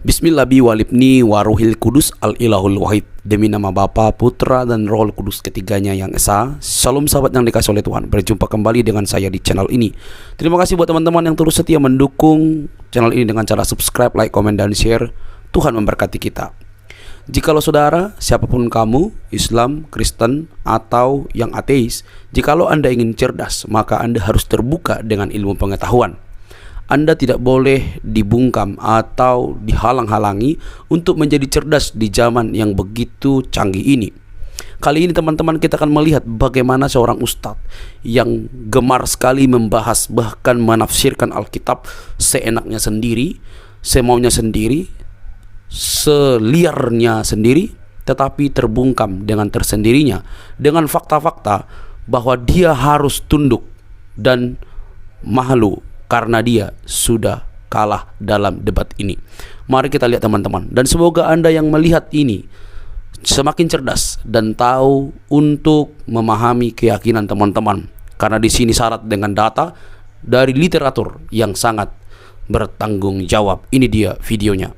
Bismillah bi walibni waruhil kudus al-ilahul wahid. Demi nama Bapa, Putra, dan Roh Kudus ketiganya yang esa. Shalom sahabat yang dikasih oleh Tuhan. Berjumpa kembali dengan saya di channel ini. Terima kasih buat teman-teman yang terus setia mendukung channel ini dengan cara subscribe, like, komen, dan share. Tuhan memberkati kita. Jikalau saudara, siapapun kamu, Islam, Kristen, atau yang ateis, jikalau Anda ingin cerdas, maka Anda harus terbuka dengan ilmu pengetahuan. Anda tidak boleh dibungkam atau dihalang-halangi untuk menjadi cerdas di zaman yang begitu canggih ini. Kali ini teman-teman, kita akan melihat bagaimana seorang ustadz yang gemar sekali membahas, bahkan menafsirkan Alkitab seenaknya sendiri, semaunya sendiri, seliarnya sendiri, tetapi terbungkam dengan tersendirinya, dengan fakta-fakta bahwa dia harus tunduk dan malu karena dia sudah kalah dalam debat ini. Mari kita lihat teman-teman, dan semoga Anda yang melihat ini semakin cerdas dan tahu untuk memahami keyakinan teman-teman, karena di sini syarat dengan data dari literatur yang sangat bertanggung jawab. Ini dia videonya.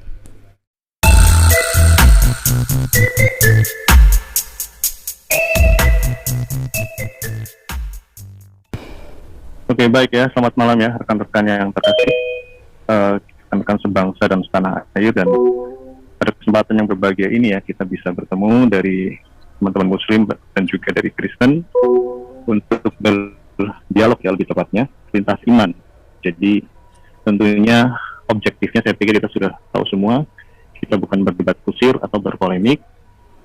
Oke, baik ya, selamat malam ya rekan-rekannya yang terkasih, rekan-rekan sebangsa dan setanah air. Dan pada kesempatan yang berbahagia ini ya, kita bisa bertemu dari teman-teman muslim dan juga dari Kristen untuk berdialog ya, lebih tepatnya lintas iman. Jadi tentunya objektifnya saya pikir kita sudah tahu semua, kita bukan berdebat kusir atau berpolemik,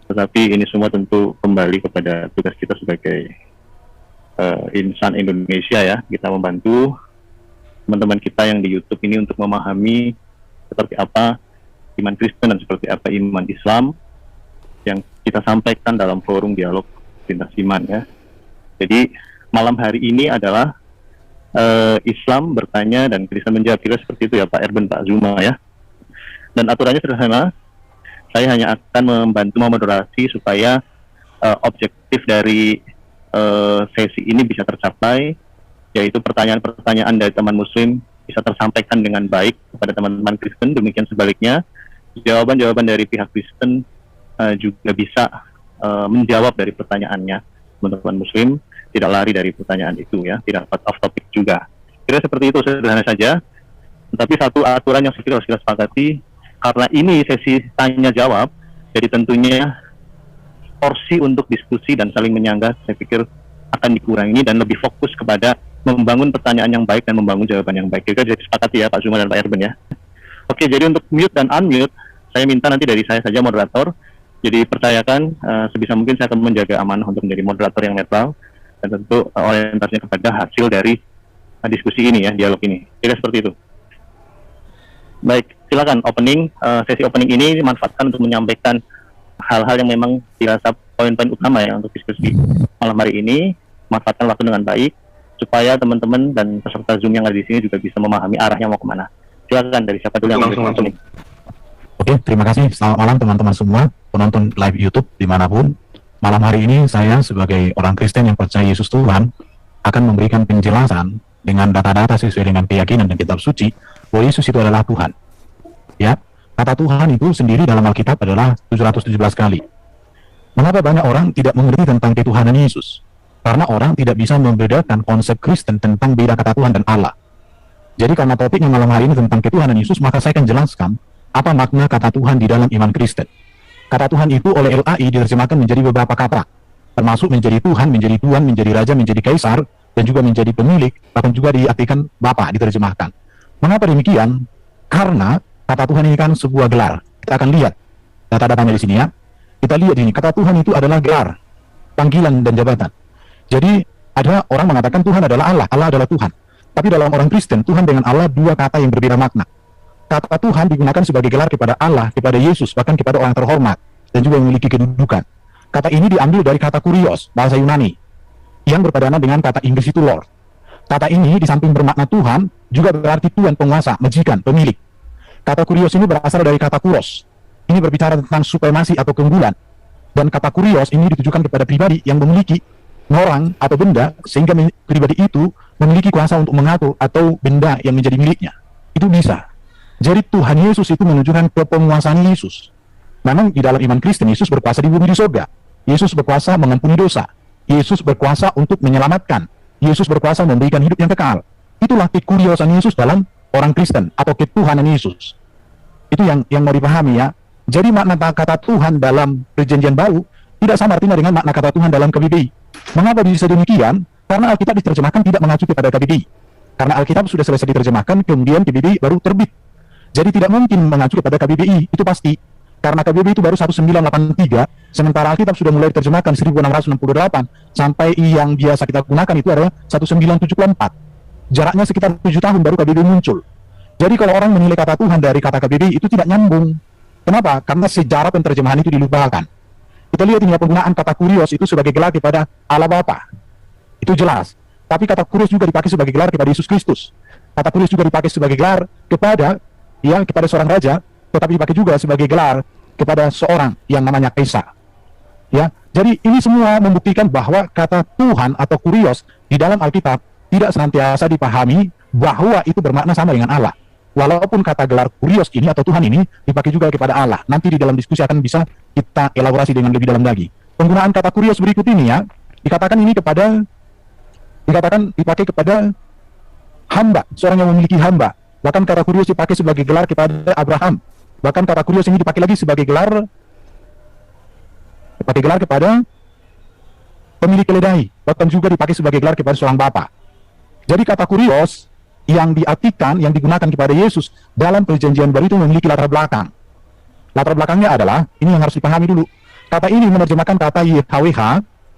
tetapi ini semua tentu kembali kepada tugas kita sebagai insan Indonesia ya. Kita membantu teman-teman kita yang di YouTube ini untuk memahami seperti apa iman Kristen dan seperti apa iman Islam yang kita sampaikan dalam forum dialog lintas iman ya. Jadi malam hari ini adalah Islam bertanya dan Kristen menjawab, kira seperti itu ya Pak Erben, Pak Zuma ya. Dan aturannya sederhana, saya hanya akan membantu memoderasi supaya objektif dari sesi ini bisa tercapai, yaitu pertanyaan-pertanyaan dari teman muslim bisa tersampaikan dengan baik kepada teman-teman Kristen. Demikian sebaliknya, jawaban-jawaban dari pihak Kristen juga bisa menjawab dari pertanyaannya. Teman-teman muslim tidak lari dari pertanyaan itu ya, tidak off topic juga. Kira seperti itu, sederhana saja. Tapi satu aturan yang saya kira harus kita sepakati, karena ini sesi tanya jawab, jadi tentunya porsi untuk diskusi dan saling menyanggah saya pikir akan dikurangi dan lebih fokus kepada membangun pertanyaan yang baik dan membangun jawaban yang baik. Kita jadi sepakati ya Pak Zuma dan Pak Erben ya. Oke, jadi untuk mute dan unmute saya minta nanti dari saya saja moderator. Jadi percayakan sebisa mungkin saya akan menjaga amanah untuk menjadi moderator yang netral dan tentu orientasinya kepada hasil dari diskusi ini ya, dialog ini. Kira seperti itu. Baik, silakan opening, sesi opening ini manfaatkan untuk menyampaikan hal-hal yang memang dirasa poin-poin utama ya untuk diskusi malam hari ini. Manfaatkan waktu dengan baik supaya teman-teman dan peserta Zoom yang ada di sini juga bisa memahami arahnya mau kemana. Silakan, dari siapa dulu yang langsung. Oke, terima kasih. Selamat malam teman-teman semua, penonton live YouTube dimanapun. Malam hari ini saya sebagai orang Kristen yang percaya Yesus Tuhan akan memberikan penjelasan dengan data-data sesuai dengan keyakinan dan kitab suci bahwa Yesus itu adalah Tuhan. Ya, kata Tuhan itu sendiri dalam Alkitab adalah 717 kali. Mengapa banyak orang tidak mengerti tentang ketuhanan Yesus? Karena orang tidak bisa membedakan konsep Kristen tentang beda kata Tuhan dan Allah. Jadi karena topiknya malam hari ini tentang ketuhanan Yesus, maka saya akan jelaskan apa makna kata Tuhan di dalam iman Kristen. Kata Tuhan itu oleh LAI diterjemahkan menjadi beberapa kata, termasuk menjadi Tuhan, menjadi Tuan, menjadi Raja, menjadi Kaisar, dan juga menjadi pemilik, bahkan juga diartikan Bapa diterjemahkan. Mengapa demikian? Karena kata Tuhan ini kan sebuah gelar. Kita akan lihat data-datanya di sini ya. Kita lihat ini, kata Tuhan itu adalah gelar, panggilan dan jabatan. Jadi ada orang mengatakan Tuhan adalah Allah, Allah adalah Tuhan. Tapi dalam orang Kristen, Tuhan dengan Allah dua kata yang berbeda makna. Kata Tuhan digunakan sebagai gelar kepada Allah, kepada Yesus, bahkan kepada orang terhormat dan juga yang memiliki kedudukan. Kata ini diambil dari kata kurios, bahasa Yunani, yang berpadanan dengan kata Inggris itu Lord. Kata ini di samping bermakna Tuhan, juga berarti Tuan, penguasa, majikan, pemilik. Kata kurios ini berasal dari kata kuros. Ini berbicara tentang supremasi atau keunggulan. Dan kata kurios ini ditujukan kepada pribadi yang memiliki orang atau benda, sehingga pribadi itu memiliki kuasa untuk mengatur atau benda yang menjadi miliknya. Itu bisa. Jadi Tuhan Yesus itu menunjukkan kepenguasaan Yesus. Memang di dalam iman Kristen, Yesus berkuasa di bumi di surga. Yesus berkuasa mengampuni dosa. Yesus berkuasa untuk menyelamatkan. Yesus berkuasa memberikan hidup yang kekal. Itulah kekuriosan Yesus dalam orang Kristen atau ketuhanan Yesus. Itu yang mau dipahami ya. Jadi makna kata Tuhan dalam Perjanjian Baru tidak sama artinya dengan makna kata Tuhan dalam KBBI. Mengapa bisa demikian? Karena Alkitab diterjemahkan tidak mengacu kepada KBBI. Karena Alkitab sudah selesai diterjemahkan, kemudian KBBI baru terbit. Jadi tidak mungkin mengacu kepada KBBI, itu pasti. Karena KBBI itu baru 1983, sementara Alkitab sudah mulai diterjemahkan 1668, sampai yang biasa kita gunakan itu adalah 1974. Jaraknya sekitar 7 tahun baru KBBI muncul. Jadi kalau orang menilai kata Tuhan dari kata KBBI itu tidak nyambung. Kenapa? Karena sejarah penterjemahan itu dilupakan. Kita lihat ini penggunaan kata kurios itu sebagai gelar kepada Allah Bapa. Itu jelas. Tapi kata kurios juga dipakai sebagai gelar kepada Yesus Kristus. Kata kurios juga dipakai sebagai gelar kepada seorang raja, tetapi dipakai juga sebagai gelar kepada seorang yang namanya Kaisar. Ya, jadi ini semua membuktikan bahwa kata Tuhan atau kurios di dalam Alkitab tidak senantiasa dipahami bahwa itu bermakna sama dengan Allah. Walaupun kata gelar kurios ini atau Tuhan ini dipakai juga kepada Allah. Nanti di dalam diskusi akan bisa kita elaborasi dengan lebih dalam lagi. Penggunaan kata kurios berikut ini ya, dikatakan dipakai kepada hamba, seorang yang memiliki hamba. Bahkan kata kurios dipakai sebagai gelar kepada Abraham. Bahkan kata kurios ini dipakai lagi sebagai gelar kepada pemilik keledai. Bahkan juga dipakai sebagai gelar kepada seorang bapa. Jadi kata kurios yang diartikan, yang digunakan kepada Yesus dalam Perjanjian Baru itu memiliki latar belakang. Latar belakangnya adalah, ini yang harus dipahami dulu. Kata ini menerjemahkan kata YHWH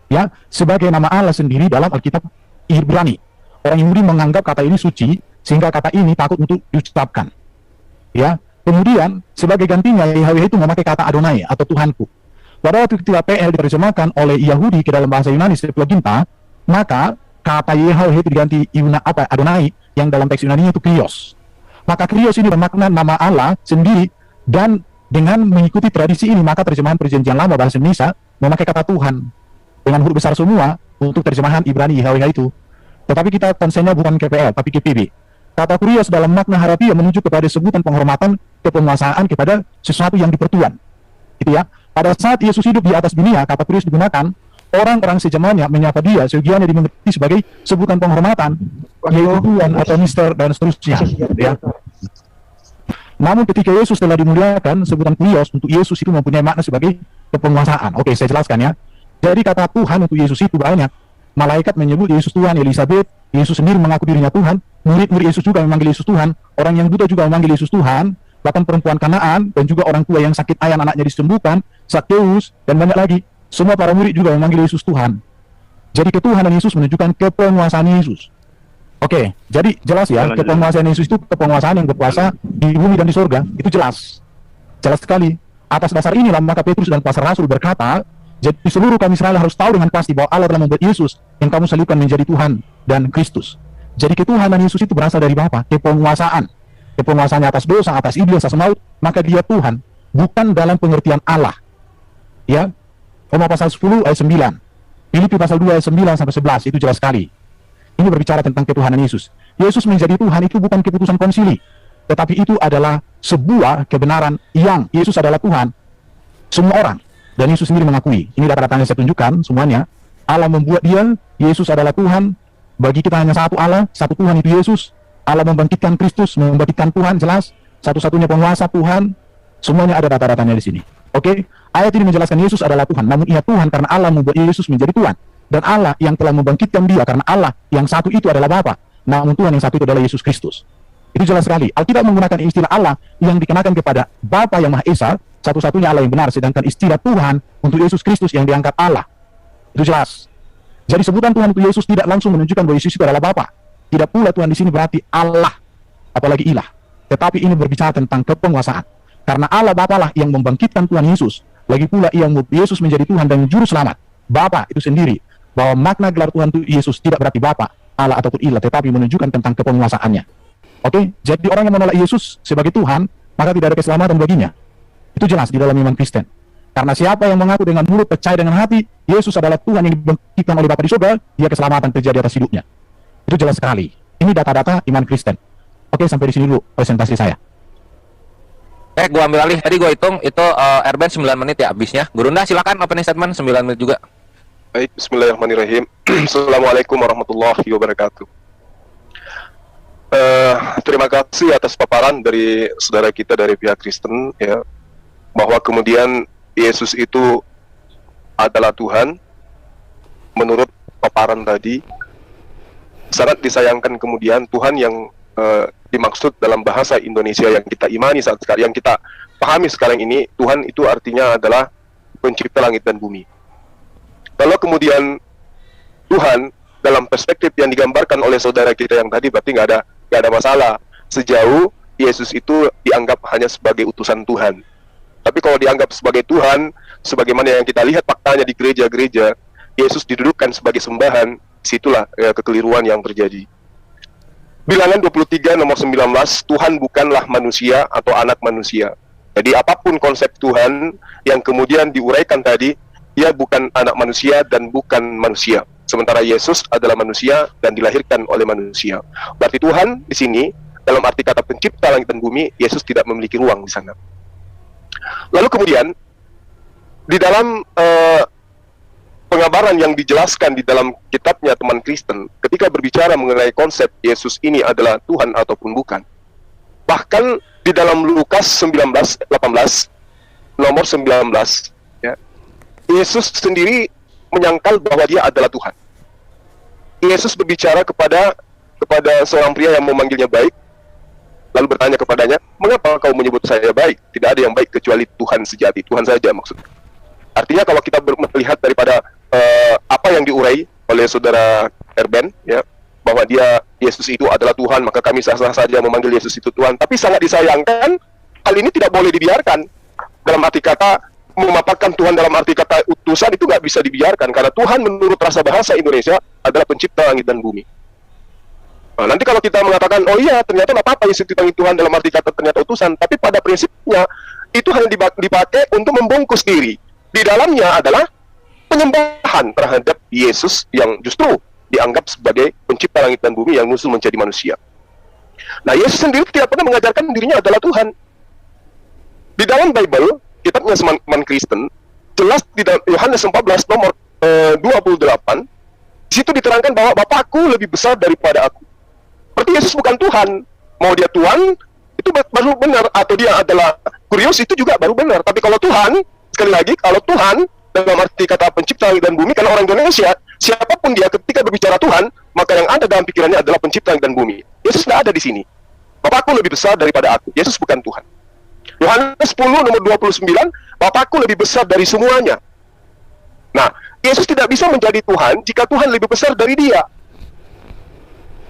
ya sebagai nama Allah sendiri dalam Alkitab Ibrani. Orang Yahudi menganggap kata ini suci, sehingga kata ini takut untuk diucapkan. Ya, kemudian sebagai gantinya YHWH itu memakai kata Adonai atau Tuhanku. Pada waktu ketika PL diterjemahkan oleh Yahudi ke dalam bahasa Yunani Septuaginta, maka kata YHWH itu diganti Adonai yang dalam teks Yunani itu Krios. Maka Krios ini bermakna nama Allah sendiri, dan dengan mengikuti tradisi ini maka terjemahan Perjanjian Lama bahasa Indonesia memakai kata Tuhan dengan huruf besar semua untuk terjemahan Ibrani YHWH itu. Tetapi kita konsennya bukan KPL tapi KPB. Kata Krios dalam makna harafiah menuju kepada sebutan penghormatan kepenguasaan kepada sesuatu yang dipertuan. Gitu ya. Pada saat Yesus hidup di atas dunia, kata Krios digunakan, orang-orang sejamannya menyapa dia, sebagiannya dimengerti sebagai sebutan penghormatan, yaitu Tuhan atau Mister dan seterusnya. Ya. Namun ketika Yesus telah dimuliakan, sebutan kurios untuk Yesus itu mempunyai makna sebagai kepenguasaan. Oke, saya jelaskan ya. Jadi kata Tuhan untuk Yesus itu banyak. Malaikat menyebut Yesus Tuhan, Elizabeth, Yesus sendiri mengaku dirinya Tuhan, murid-murid Yesus juga memanggil Yesus Tuhan, orang yang buta juga memanggil Yesus Tuhan, bahkan perempuan Kanaan dan juga orang tua yang sakit ayan anaknya disembuhkan, Zakheus, dan banyak lagi. Semua para murid juga memanggil Yesus Tuhan. Jadi ketuhanan Yesus menunjukkan kepenguasaan Yesus. Oke, jadi jelas ya, kepenguasaan Yesus itu kepenguasaan yang berkuasa di bumi dan di surga. Itu jelas. Jelas sekali. Atas dasar inilah maka Petrus dan para rasul berkata, jadi seluruh kaum Israel harus tahu dengan pasti bahwa Allah telah membuat Yesus yang kamu salibkan menjadi Tuhan dan Kristus. Jadi ketuhanan Yesus itu berasal dari apa? Kepenguasaan. Kepenguasaannya atas dosa, atas iblis, atas maut, maka dia Tuhan. Bukan dalam pengertian Allah. Ya, Roma pasal 10 ayat 9, Filipi pasal 2 ayat 9 sampai 11, itu jelas sekali. Ini berbicara tentang ketuhanan Yesus. Yesus menjadi Tuhan itu bukan keputusan konsili, tetapi itu adalah sebuah kebenaran yang Yesus adalah Tuhan. Semua orang, dan Yesus sendiri mengakui. Ini data-data yang saya tunjukkan semuanya. Allah membuat dia, Yesus adalah Tuhan. Bagi kita hanya satu Allah, satu Tuhan itu Yesus. Allah membangkitkan Kristus, membangkitkan Tuhan, jelas. Satu-satunya penguasa Tuhan. Semuanya ada data-datanya di sini. Oke, ayat ini menjelaskan Yesus adalah Tuhan, namun ia Tuhan karena Allah membuat Yesus menjadi Tuhan. Dan Allah yang telah membangkitkan dia karena Allah yang satu itu adalah Bapa, namun Tuhan yang satu itu adalah Yesus Kristus. Itu jelas sekali. Alkitab menggunakan istilah Allah yang dikenakan kepada Bapa yang Maha Esa, satu-satunya Allah yang benar, sedangkan istilah Tuhan untuk Yesus Kristus yang diangkat Allah. Itu jelas. Jadi sebutan Tuhan untuk Yesus tidak langsung menunjukkan bahwa Yesus itu adalah Bapa. Tidak pula Tuhan di sini berarti Allah, apalagi ilah. Tetapi ini berbicara tentang kepenguasaan. Karena Allah Bapa lah yang membangkitkan Tuhan Yesus. Lagi pula ia membuat Yesus menjadi Tuhan dan Juru Selamat. Bapa itu sendiri. Bahwa makna gelar Tuhan itu Yesus tidak berarti Bapa, Allah ataupun ilah, tetapi menunjukkan tentang kepenguasaannya. Oke, jadi orang yang menolak Yesus sebagai Tuhan, maka tidak ada keselamatan baginya. Itu jelas di dalam iman Kristen. Karena siapa yang mengaku dengan mulut, percaya dengan hati, Yesus adalah Tuhan yang dibangkitkan oleh Bapa di surga, dia keselamatan terjadi atas hidupnya. Itu jelas sekali. Ini data-data iman Kristen. Oke, sampai di sini dulu presentasi saya. Oke, gua ambil alih. Tadi gua hitung itu Erben 9 menit ya habisnya. Gurunda silakan opening statement 9 menit juga. Baik, bismillahirrahmanirrahim. Assalamualaikum warahmatullahi wabarakatuh. Terima kasih atas paparan dari saudara kita dari pihak Kristen, ya, bahwa kemudian Yesus itu adalah Tuhan. Menurut paparan tadi, sangat disayangkan kemudian Tuhan yang dimaksud dalam bahasa Indonesia yang kita imani saat sekarang, yang kita pahami sekarang ini, Tuhan itu artinya adalah pencipta langit dan bumi. Kalau kemudian Tuhan dalam perspektif yang digambarkan oleh saudara kita yang tadi, berarti nggak ada masalah sejauh Yesus itu dianggap hanya sebagai utusan Tuhan. Tapi kalau dianggap sebagai Tuhan, sebagaimana yang kita lihat faktanya di gereja-gereja, Yesus didudukkan sebagai sembahan, situlah kekeliruan yang terjadi. Bilangan 23 nomor 19, Tuhan bukanlah manusia atau anak manusia. Jadi apapun konsep Tuhan yang kemudian diuraikan tadi, dia bukan anak manusia dan bukan manusia. Sementara Yesus adalah manusia dan dilahirkan oleh manusia. Berarti Tuhan di sini, dalam arti kata pencipta langit dan bumi, Yesus tidak memiliki ruang di sana. Lalu kemudian, di dalam pengabaran yang dijelaskan di dalam kitabnya teman Kristen, ketika berbicara mengenai konsep Yesus ini adalah Tuhan ataupun bukan. Bahkan di dalam Lukas 19:18, nomor 19, ya, Yesus sendiri menyangkal bahwa dia adalah Tuhan. Yesus berbicara kepada seorang pria yang memanggilnya baik, lalu bertanya kepadanya, mengapa kau menyebut saya baik? Tidak ada yang baik kecuali Tuhan sejati, Tuhan saja maksudnya. Artinya kalau kita melihat daripada apa yang diurai oleh saudara Erben, ya, bahwa Yesus itu adalah Tuhan, maka kami sah-sah saja memanggil Yesus itu Tuhan. Tapi sangat disayangkan, hal ini tidak boleh dibiarkan. Dalam arti kata, memaparkan Tuhan dalam arti kata utusan itu nggak bisa dibiarkan, karena Tuhan menurut rasa bahasa Indonesia adalah pencipta langit dan bumi. Nah, nanti kalau kita mengatakan, oh iya, ternyata nggak apa-apa Yesus dipanggil Tuhan dalam arti kata ternyata utusan, tapi pada prinsipnya itu hanya dipakai untuk membungkus diri. Di dalamnya adalah penyembahan terhadap Yesus yang justru dianggap sebagai pencipta langit dan bumi yang nusul menjadi manusia. Nah, Yesus sendiri tidak pernah mengajarkan dirinya adalah Tuhan. Di dalam Bible, kitabnya teman Kristen, jelas di dalam Yohanes 14 nomor 28, di situ diterangkan bahwa Bapakku lebih besar daripada aku. Berarti Yesus bukan Tuhan. Mau dia Tuhan, itu baru benar. Atau dia adalah kurios, itu juga baru benar. Tapi kalau Tuhan, sekali lagi, kalau Tuhan, dalam arti kata pencipta langit dan bumi, karena orang Indonesia, siapapun dia ketika berbicara Tuhan, maka yang ada dalam pikirannya adalah pencipta langit dan bumi. Yesus tidak ada di sini. Bapakku lebih besar daripada aku. Yesus bukan Tuhan. Yohanes 10 nomor 29, Bapakku lebih besar dari semuanya. Nah, Yesus tidak bisa menjadi Tuhan jika Tuhan lebih besar dari dia.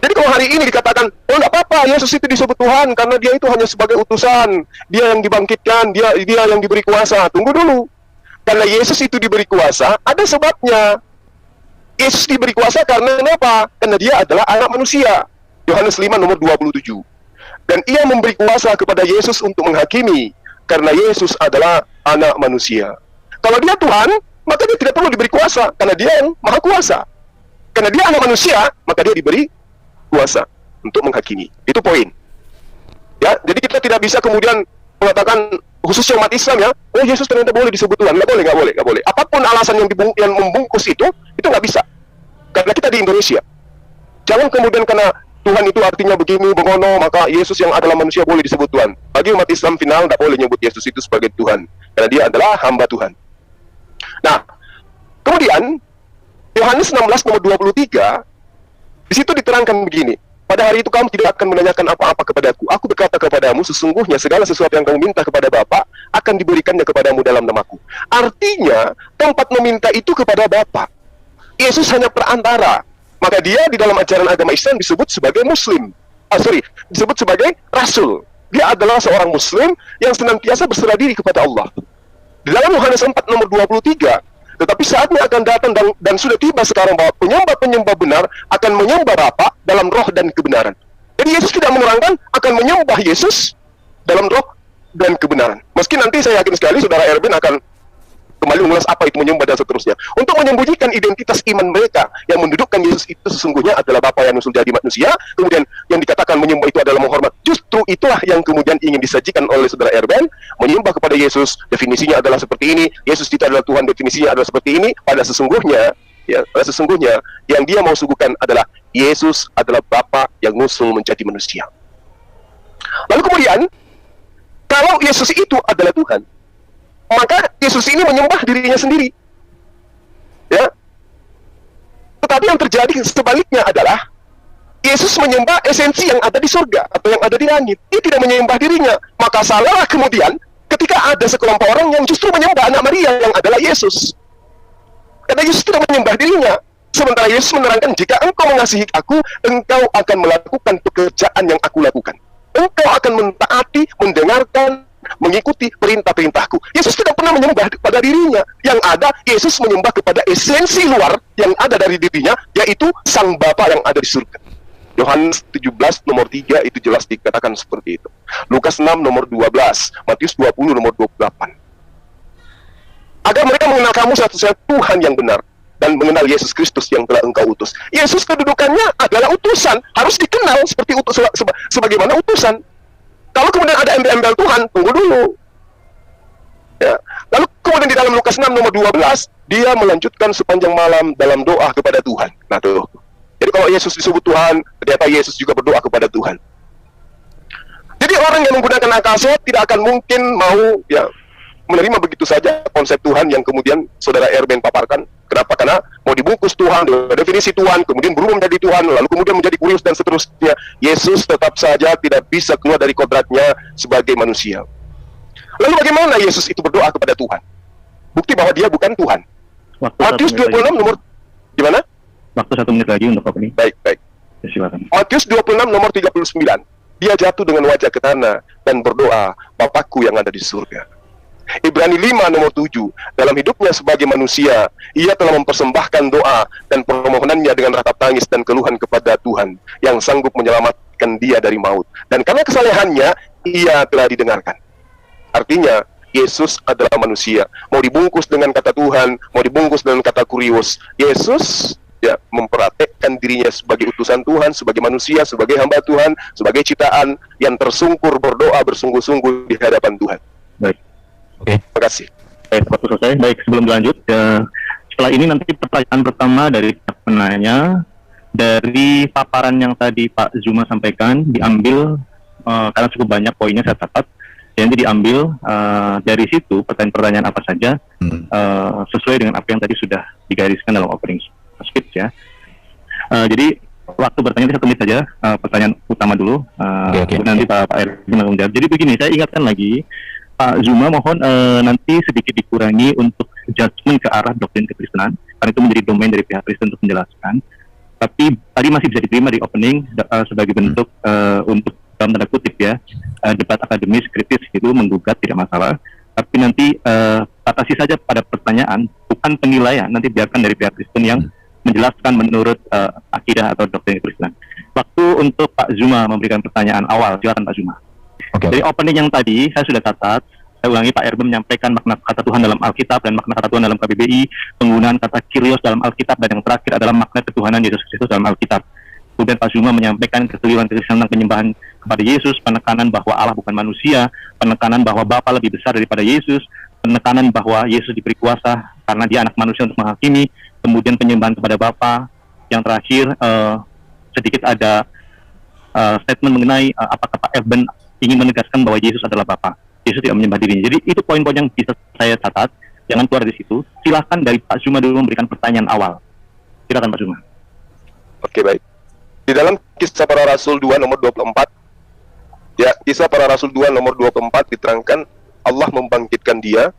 Jadi kalau hari ini dikatakan, oh enggak apa-apa, Yesus itu disebut Tuhan karena dia itu hanya sebagai utusan, dia yang dibangkitkan, dia yang diberi kuasa. Tunggu dulu. Karena Yesus itu diberi kuasa, ada sebabnya. Yesus diberi kuasa karena apa? Karena dia adalah anak manusia. Yohanes 5 nomor 27. Dan ia memberi kuasa kepada Yesus untuk menghakimi, karena Yesus adalah anak manusia. Kalau dia Tuhan, maka dia tidak perlu diberi kuasa, karena dia yang maha kuasa. Karena dia anak manusia, maka dia diberi kuasa untuk menghakimi. Itu poin. Ya, jadi kita tidak bisa kemudian mengatakan, khususnya umat Islam ya, oh Yesus ternyata boleh disebut Tuhan. Nggak boleh. Apapun alasan yang membungkus itu nggak bisa. Karena kita di Indonesia. Jangan kemudian karena Tuhan itu artinya begini, bengono, maka Yesus yang adalah manusia boleh disebut Tuhan. Bagi umat Islam final, tidak boleh nyebut Yesus itu sebagai Tuhan. Karena dia adalah hamba Tuhan. Nah, kemudian, Yohanes 16 nomor 23, di situ diterangkan begini, pada hari itu kamu tidak akan menanyakan apa-apa kepadaku. Aku berkata kepadamu, sesungguhnya segala sesuatu yang kamu minta kepada Bapa akan diberikannya kepadamu dalam namaku. Artinya, tempat meminta itu kepada Bapa. Yesus hanya perantara. Maka dia di dalam ajaran agama Islam disebut sebagai Muslim. Disebut sebagai Rasul. Dia adalah seorang Muslim yang senantiasa berserah diri kepada Allah. Di dalam Yohanes 4 nomor 23, tetapi saatnya akan datang dan sudah tiba sekarang bahwa penyembah-penyembah benar akan menyembah Bapa dalam roh dan kebenaran. Jadi Yesus tidak menerangkan akan menyembah Yesus dalam roh dan kebenaran. Meski nanti saya yakin sekali saudara Erwin akan kembali mengulas apa itu menyembah dan seterusnya, untuk menyembunyikan identitas iman mereka yang mendudukkan Yesus itu sesungguhnya adalah Bapa yang nusul jadi manusia, kemudian yang dikatakan menyembah itu adalah menghormat. Justru itulah yang kemudian ingin disajikan oleh saudara Erben. Menyembah kepada Yesus definisinya adalah seperti ini, Yesus itu adalah Tuhan definisinya adalah seperti ini. Pada sesungguhnya yang dia mau suguhkan adalah Yesus adalah Bapa yang nusul menjadi manusia. Lalu kemudian kalau Yesus itu adalah Tuhan, maka Yesus ini menyembah dirinya sendiri. Ya. Tetapi yang terjadi sebaliknya adalah Yesus menyembah esensi yang ada di surga atau yang ada di langit. Dia tidak menyembah dirinya. Maka salahlah kemudian ketika ada sekelompok orang yang justru menyembah anak Maria yang adalah Yesus. Karena Yesus tidak menyembah dirinya. Sementara Yesus menerangkan, jika engkau mengasihi aku, engkau akan melakukan pekerjaan yang aku lakukan. Engkau akan mentaati, mendengarkan, mengikuti perintah-perintahku. Yesus tidak pernah menyembah kepada dirinya. Yang ada, Yesus menyembah kepada esensi luar yang ada dari dirinya, yaitu Sang Bapa yang ada di surga. Yohanes 17 nomor 3 itu jelas dikatakan seperti itu. Lukas 6 nomor 12, Matius 20 nomor 28. Agar mereka mengenal kamu satu-satunya Tuhan yang benar, dan mengenal Yesus Kristus yang telah engkau utus. Yesus kedudukannya adalah utusan, harus dikenal seperti sebagaimana utusan. Kalau kemudian ada embel-embel Tuhan, tunggu dulu. Ya. Lalu kemudian di dalam Lukas 6 nomor 12, dia melanjutkan sepanjang malam dalam doa kepada Tuhan. Nah tuh. Jadi kalau Yesus disebut Tuhan, ternyata Yesus juga berdoa kepada Tuhan. Jadi orang yang menggunakan akal sehat tidak akan mungkin mau menerima begitu saja konsep Tuhan yang kemudian saudara Erben paparkan. Kenapa? Karena mau dibungkus Tuhan, definisi Tuhan, kemudian berubah menjadi Tuhan, lalu kemudian menjadi kurios dan seterusnya. Yesus tetap saja tidak bisa keluar dari kodratnya sebagai manusia. Lalu bagaimana Yesus itu berdoa kepada Tuhan? Bukti bahwa dia bukan Tuhan. Matius 26 nomor, gimana? Waktu 1 menit lagi untuk opening. Baik. Ya, silakan. Matius 26 nomor 39. Dia jatuh dengan wajah ke tanah dan berdoa, Bapakku yang ada di surga. Ibrani 5 nomor 7, dalam hidupnya sebagai manusia, ia telah mempersembahkan doa dan permohonannya dengan ratap tangis dan keluhan kepada Tuhan yang sanggup menyelamatkan dia dari maut. Dan karena kesalehannya, ia telah didengarkan. Artinya, Yesus adalah manusia. Mau dibungkus dengan kata Tuhan, mau dibungkus dengan kata kurios, Yesus mempraktekkan dirinya sebagai utusan Tuhan, sebagai manusia, sebagai hamba Tuhan, sebagai ciptaan yang tersungkur berdoa bersungguh-sungguh di hadapan Tuhan. Baik. Oke. Terima kasih. Waktu selesai. Baik, sebelum lanjut, setelah ini nanti pertanyaan pertama dari penanya, dari paparan yang tadi Pak Zuma sampaikan, diambil, karena cukup banyak poinnya saya catat, jadi diambil dari situ pertanyaan-pertanyaan apa saja, sesuai dengan apa yang tadi sudah digariskan dalam opening speech ya. Jadi waktu bertanya 1 menit saja, pertanyaan utama dulu, nanti Pak Erwin akan menjawab. Jadi begini, saya ingatkan lagi, Pak Zuma mohon nanti sedikit dikurangi untuk judgement ke arah doktrin kekristenan, karena itu menjadi domain dari pihak Kristen untuk menjelaskan. Tapi tadi masih bisa diterima di opening sebagai bentuk untuk dalam tanda kutip ya, debat akademis kritis itu menggugat tidak masalah. Tapi nanti batasi saja pada pertanyaan, bukan penilaian. Nanti biarkan dari pihak Kristen yang menjelaskan menurut akidah atau doktrin kekristenan. Waktu untuk Pak Zuma memberikan pertanyaan awal, silakan Pak Zuma. Dari opening yang tadi saya sudah catat, saya ulangi, Pak Erben menyampaikan makna kata Tuhan dalam Alkitab dan makna kata Tuhan dalam KBBI, penggunaan kata Kyrios dalam Alkitab, dan yang terakhir adalah makna ketuhanan Yesus Kristus dalam Alkitab. Kemudian Pak Zuma menyampaikan kekeliruan tentang penyembahan kepada Yesus, penekanan bahwa Allah bukan manusia, penekanan bahwa Bapa lebih besar daripada Yesus, penekanan bahwa Yesus diberi kuasa karena dia anak manusia untuk menghakimi, kemudian penyembahan kepada Bapa. Yang terakhir sedikit ada statement mengenai apakah Pak Erben ingin menegaskan bahwa Yesus adalah Bapa. Yesus tidak menyembah dirinya. Jadi itu poin-poin yang bisa saya catat. Jangan keluar dari situ. Silakan dari Pak Zuma dulu memberikan pertanyaan awal. Silakan Pak Zuma. Oke, baik. Di dalam Kisah Para Rasul 2 nomor 24, ya, Kisah Para Rasul 2 nomor 24 diterangkan Allah membangkitkan dia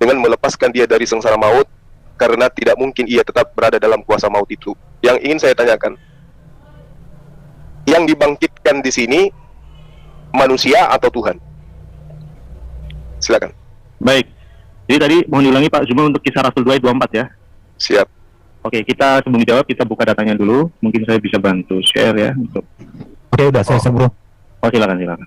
dengan melepaskan dia dari sengsara maut, karena tidak mungkin ia tetap berada dalam kuasa maut itu. Yang ingin saya tanyakan, yang dibangkitkan di sini manusia atau Tuhan? Silakan. Baik. Jadi tadi mohon diulangi Pak Zuma untuk Kisah Rasul 2 ayat 24 ya. Siap. Oke, kita sebelum dijawab kita buka datanya dulu. Mungkin saya bisa bantu share ya untuk. Oke, udah saya bro. Oh, silakan.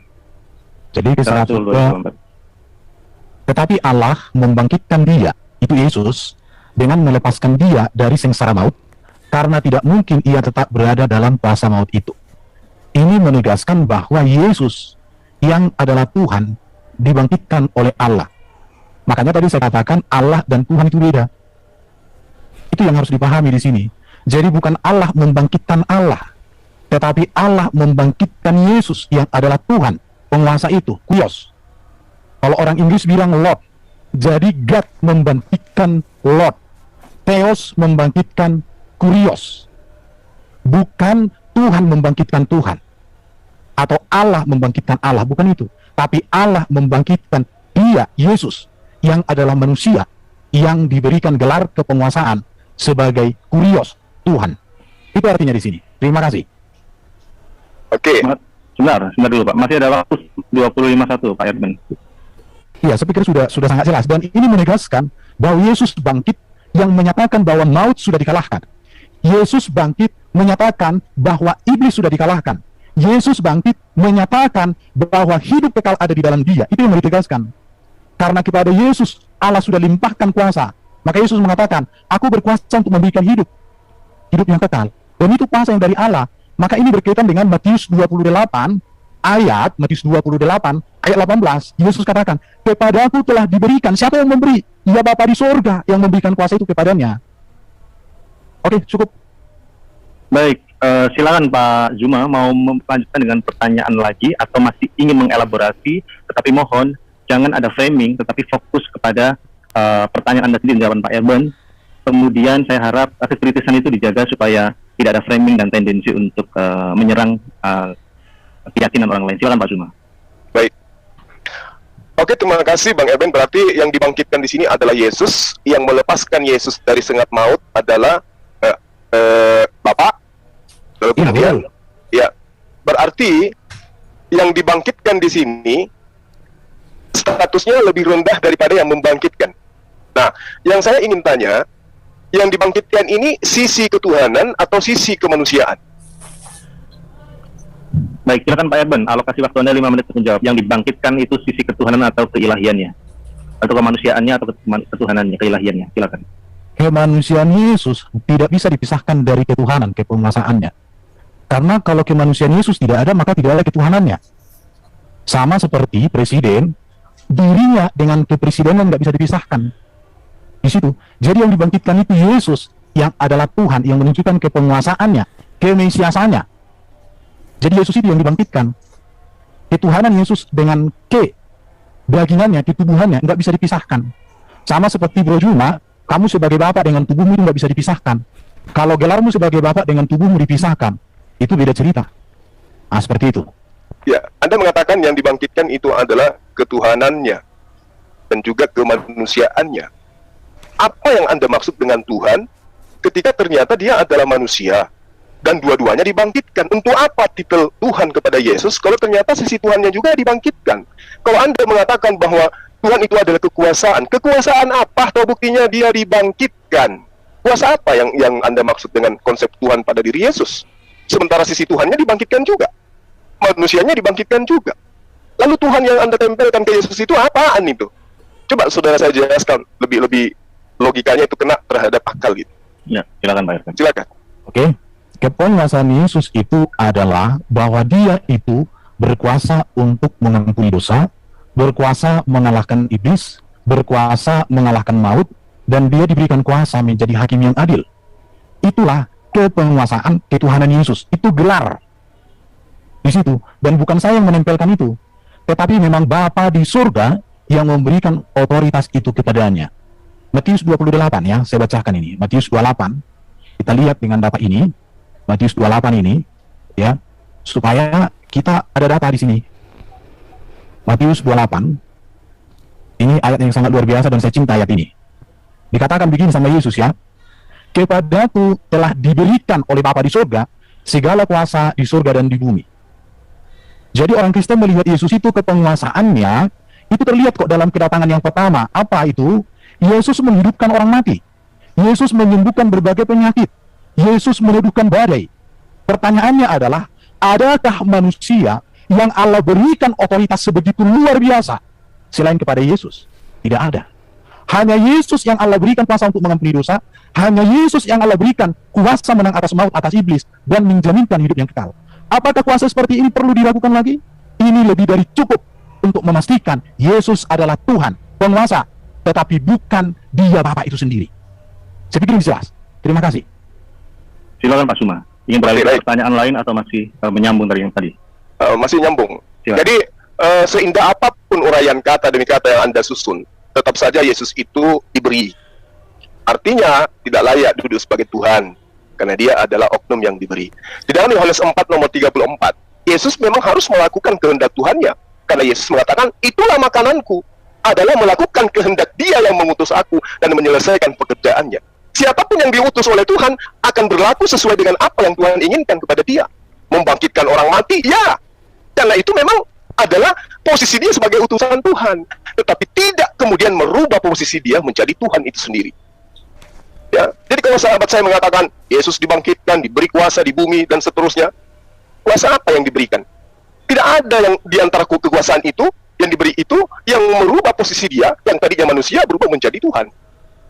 Jadi Kisah Rasul 2. 24. Tetapi Allah membangkitkan dia itu Yesus, dengan melepaskan dia dari sengsara maut, karena tidak mungkin ia tetap berada dalam kuasa maut itu. Ini menegaskan bahwa Yesus yang adalah Tuhan dibangkitkan oleh Allah. Makanya tadi saya katakan Allah dan Tuhan itu beda. Itu yang harus dipahami di sini. Jadi bukan Allah membangkitkan Allah, tetapi Allah membangkitkan Yesus yang adalah Tuhan, penguasa itu, Kurios. Kalau orang Inggris bilang Lord, jadi God membangkitkan Lord, Theos membangkitkan Kurios, bukan Tuhan membangkitkan Tuhan, atau Allah membangkitkan Allah, bukan itu. Tapi Allah membangkitkan dia, Yesus, yang adalah manusia, yang diberikan gelar kepenguasaan sebagai Kurios, Tuhan. Itu artinya di sini. Terima kasih. Oke. Sebentar dulu Pak. Masih ada waktu 20.51 Pak Erben. Iya, saya pikir sudah sangat jelas. Dan ini menegaskan bahwa Yesus bangkit yang menyatakan bahwa maut sudah dikalahkan. Yesus bangkit menyatakan bahwa iblis sudah dikalahkan. Yesus bangkit menyatakan bahwa hidup kekal ada di dalam dia. Itu yang ditegaskan. Karena kepada Yesus, Allah sudah limpahkan kuasa. Maka Yesus mengatakan, aku berkuasa untuk memberikan hidup yang kekal. Dan itu kuasa yang dari Allah. Maka ini berkaitan dengan Matius 28 ayat 18, Yesus katakan, kepadaku telah diberikan. Siapa yang memberi? Ya Bapa di sorga yang memberikan kuasa itu kepadanya. Oke, cukup. Baik, silakan Pak Zuma mau melanjutkan dengan pertanyaan lagi atau masih ingin mengelaborasi, tetapi mohon jangan ada framing, tetapi fokus kepada pertanyaan Anda sendiri, jawaban Pak Erben. Kemudian saya harap kekritisan itu dijaga supaya tidak ada framing dan tendensi untuk menyerang keyakinan orang lain. Silakan Pak Zuma. Baik. Oke, terima kasih Bang Erben. Berarti yang dibangkitkan di sini adalah Yesus, yang melepaskan Yesus dari sengat maut adalah Bapak. Lalu kemudian, ya, berarti yang dibangkitkan di sini statusnya lebih rendah daripada yang membangkitkan. Nah, yang saya ingin tanya, yang dibangkitkan ini sisi ketuhanan atau sisi kemanusiaan? Baik, silakan Pak Erben, alokasi waktu Anda 5 menit untuk menjawab. Yang dibangkitkan itu sisi ketuhanan atau keilahiannya? Atau kemanusiaannya atau ketuhanannya, keilahiannya? Silakan. Kemanusiaan Yesus tidak bisa dipisahkan dari ketuhanan, kepenguasaannya. Karena kalau kemanusiaan Yesus tidak ada, maka tidak ada ketuhanannya. Sama seperti presiden, dirinya dengan kepresidenan tidak bisa dipisahkan. Di situ. Jadi yang dibangkitkan itu Yesus yang adalah Tuhan, yang menunjukkan kepenguasaannya, kemesiasannya. Jadi Yesus itu yang dibangkitkan. Ketuhanan Yesus dengan dagingannya, ketubuhannya nggak bisa dipisahkan. Sama seperti Bro Juma, kamu sebagai bapak dengan tubuhmu itu nggak bisa dipisahkan. Kalau gelarmu sebagai bapak dengan tubuhmu dipisahkan, itu beda cerita. Nah, seperti itu. Ya, Anda mengatakan yang dibangkitkan itu adalah ketuhanannya dan juga kemanusiaannya. Apa yang Anda maksud dengan Tuhan ketika ternyata dia adalah manusia dan dua-duanya dibangkitkan? Untuk apa titel Tuhan kepada Yesus kalau ternyata sisi Tuhannya juga dibangkitkan? Kalau Anda mengatakan bahwa Tuhan itu adalah kekuasaan apa atau buktinya dia dibangkitkan? Kuasa apa yang Anda maksud dengan konsep Tuhan pada diri Yesus? Sementara sisi Tuhannya dibangkitkan juga, manusianya dibangkitkan juga. Lalu Tuhan yang Anda tempelkan ke Yesus itu apaan itu? Coba saudara saya jelaskan lebih logikanya itu kena terhadap akal gitu. Ya, silakan Pak Erben. Silakan. Oke. Kepenguasaan Yesus itu adalah bahwa dia itu berkuasa untuk mengampuni dosa, berkuasa mengalahkan iblis, berkuasa mengalahkan maut, dan dia diberikan kuasa menjadi hakim yang adil. Itulah kepenguasaan ketuhanan Yesus. Itu gelar di situ. Dan bukan saya yang menempelkan itu, tetapi memang Bapa di surga yang memberikan otoritas itu kepadanya. Matius 28 ya, saya bacakan ini. Matius 28, kita lihat dengan data ini. Matius 28 ini, ya, supaya kita ada data di sini. Matius 28, ini ayat yang sangat luar biasa dan saya cinta ayat ini. Dikatakan begini sama Yesus ya, kepadaku telah diberikan oleh Bapa di surga segala kuasa di surga dan di bumi. Jadi orang Kristen melihat Yesus itu kepenguasaannya, itu terlihat kok dalam kedatangan yang pertama. Apa itu? Yesus menghidupkan orang mati. Yesus menyembuhkan berbagai penyakit. Yesus meneduhkan badai. Pertanyaannya adalah, adakah manusia yang Allah berikan otoritas sebegitu luar biasa selain kepada Yesus? Tidak ada. Hanya Yesus yang Allah berikan kuasa untuk mengampuni dosa. Hanya Yesus yang Allah berikan kuasa menang atas maut, atas iblis, dan menjaminkan hidup yang kekal. Apakah kuasa seperti ini perlu diragukan lagi? Ini lebih dari cukup untuk memastikan Yesus adalah Tuhan, penguasa, tetapi bukan Dia Bapa itu sendiri. Saya pikir ini jelas. Terima kasih. Silakan Pak Suma. Ingin beralih ke Baik. pertanyaan lain atau masih menyambung dari yang tadi? Masih nyambung. Silakan. Jadi seindah apapun uraian kata demi kata yang Anda susun, tetap saja Yesus itu diberi. Artinya tidak layak duduk sebagai Tuhan karena Dia adalah oknum yang diberi. Di dalam Yohanes 4 nomor 34, Yesus memang harus melakukan kehendak Tuhannya karena Yesus mengatakan, itulah makananku, adalah melakukan kehendak Dia yang mengutus aku dan menyelesaikan pekerjaannya. Siapapun yang diutus oleh Tuhan akan berlaku sesuai dengan apa yang Tuhan inginkan kepada dia. Membangkitkan orang mati, ya. Karena itu memang adalah posisi dia sebagai utusan Tuhan. Tetapi tidak kemudian merubah posisi dia menjadi Tuhan itu sendiri. Ya. Jadi kalau sahabat saya mengatakan, Yesus dibangkitkan, diberi kuasa di bumi, dan seterusnya, kuasa apa yang diberikan? Tidak ada yang di antara kekuasaan itu, yang diberi itu, yang merubah posisi dia, yang tadinya manusia berubah menjadi Tuhan.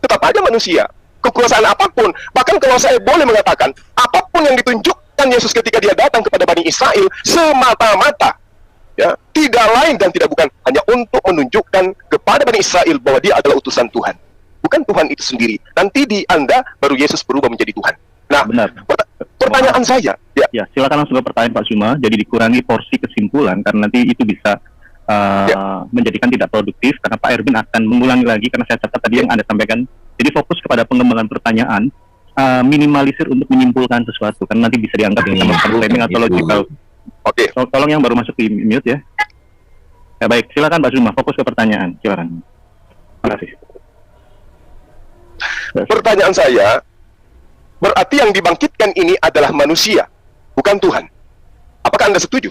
Tetap aja manusia. Kekuasaan apapun, bahkan kalau saya boleh mengatakan, apapun yang ditunjukkan Yesus ketika dia datang kepada Bani Israel, semata-mata, ya, tidak lain dan tidak bukan, hanya untuk menunjukkan kepada Bani Israel bahwa dia adalah utusan Tuhan, bukan Tuhan itu sendiri. Nanti di Anda, baru Yesus berubah menjadi Tuhan. Nah, Benar. Pertanyaan saya, ya, Ya, silakan langsung ke pertanyaan Pak Suma. Jadi dikurangi porsi kesimpulan karena nanti itu bisa menjadikan tidak produktif karena Pak Erwin akan mengulangi lagi karena saya catat tadi yang Anda sampaikan. Jadi fokus kepada pengembangan pertanyaan, minimalisir untuk menyimpulkan sesuatu karena nanti bisa dianggap sama framing atau logical. oke. Tolong yang baru masuk di mute ya. Ya baik, silakan Pak Suma, fokus ke pertanyaan. Silakan. Terima kasih. Pertanyaan saya, berarti yang dibangkitkan ini adalah manusia, bukan Tuhan. Apakah Anda setuju?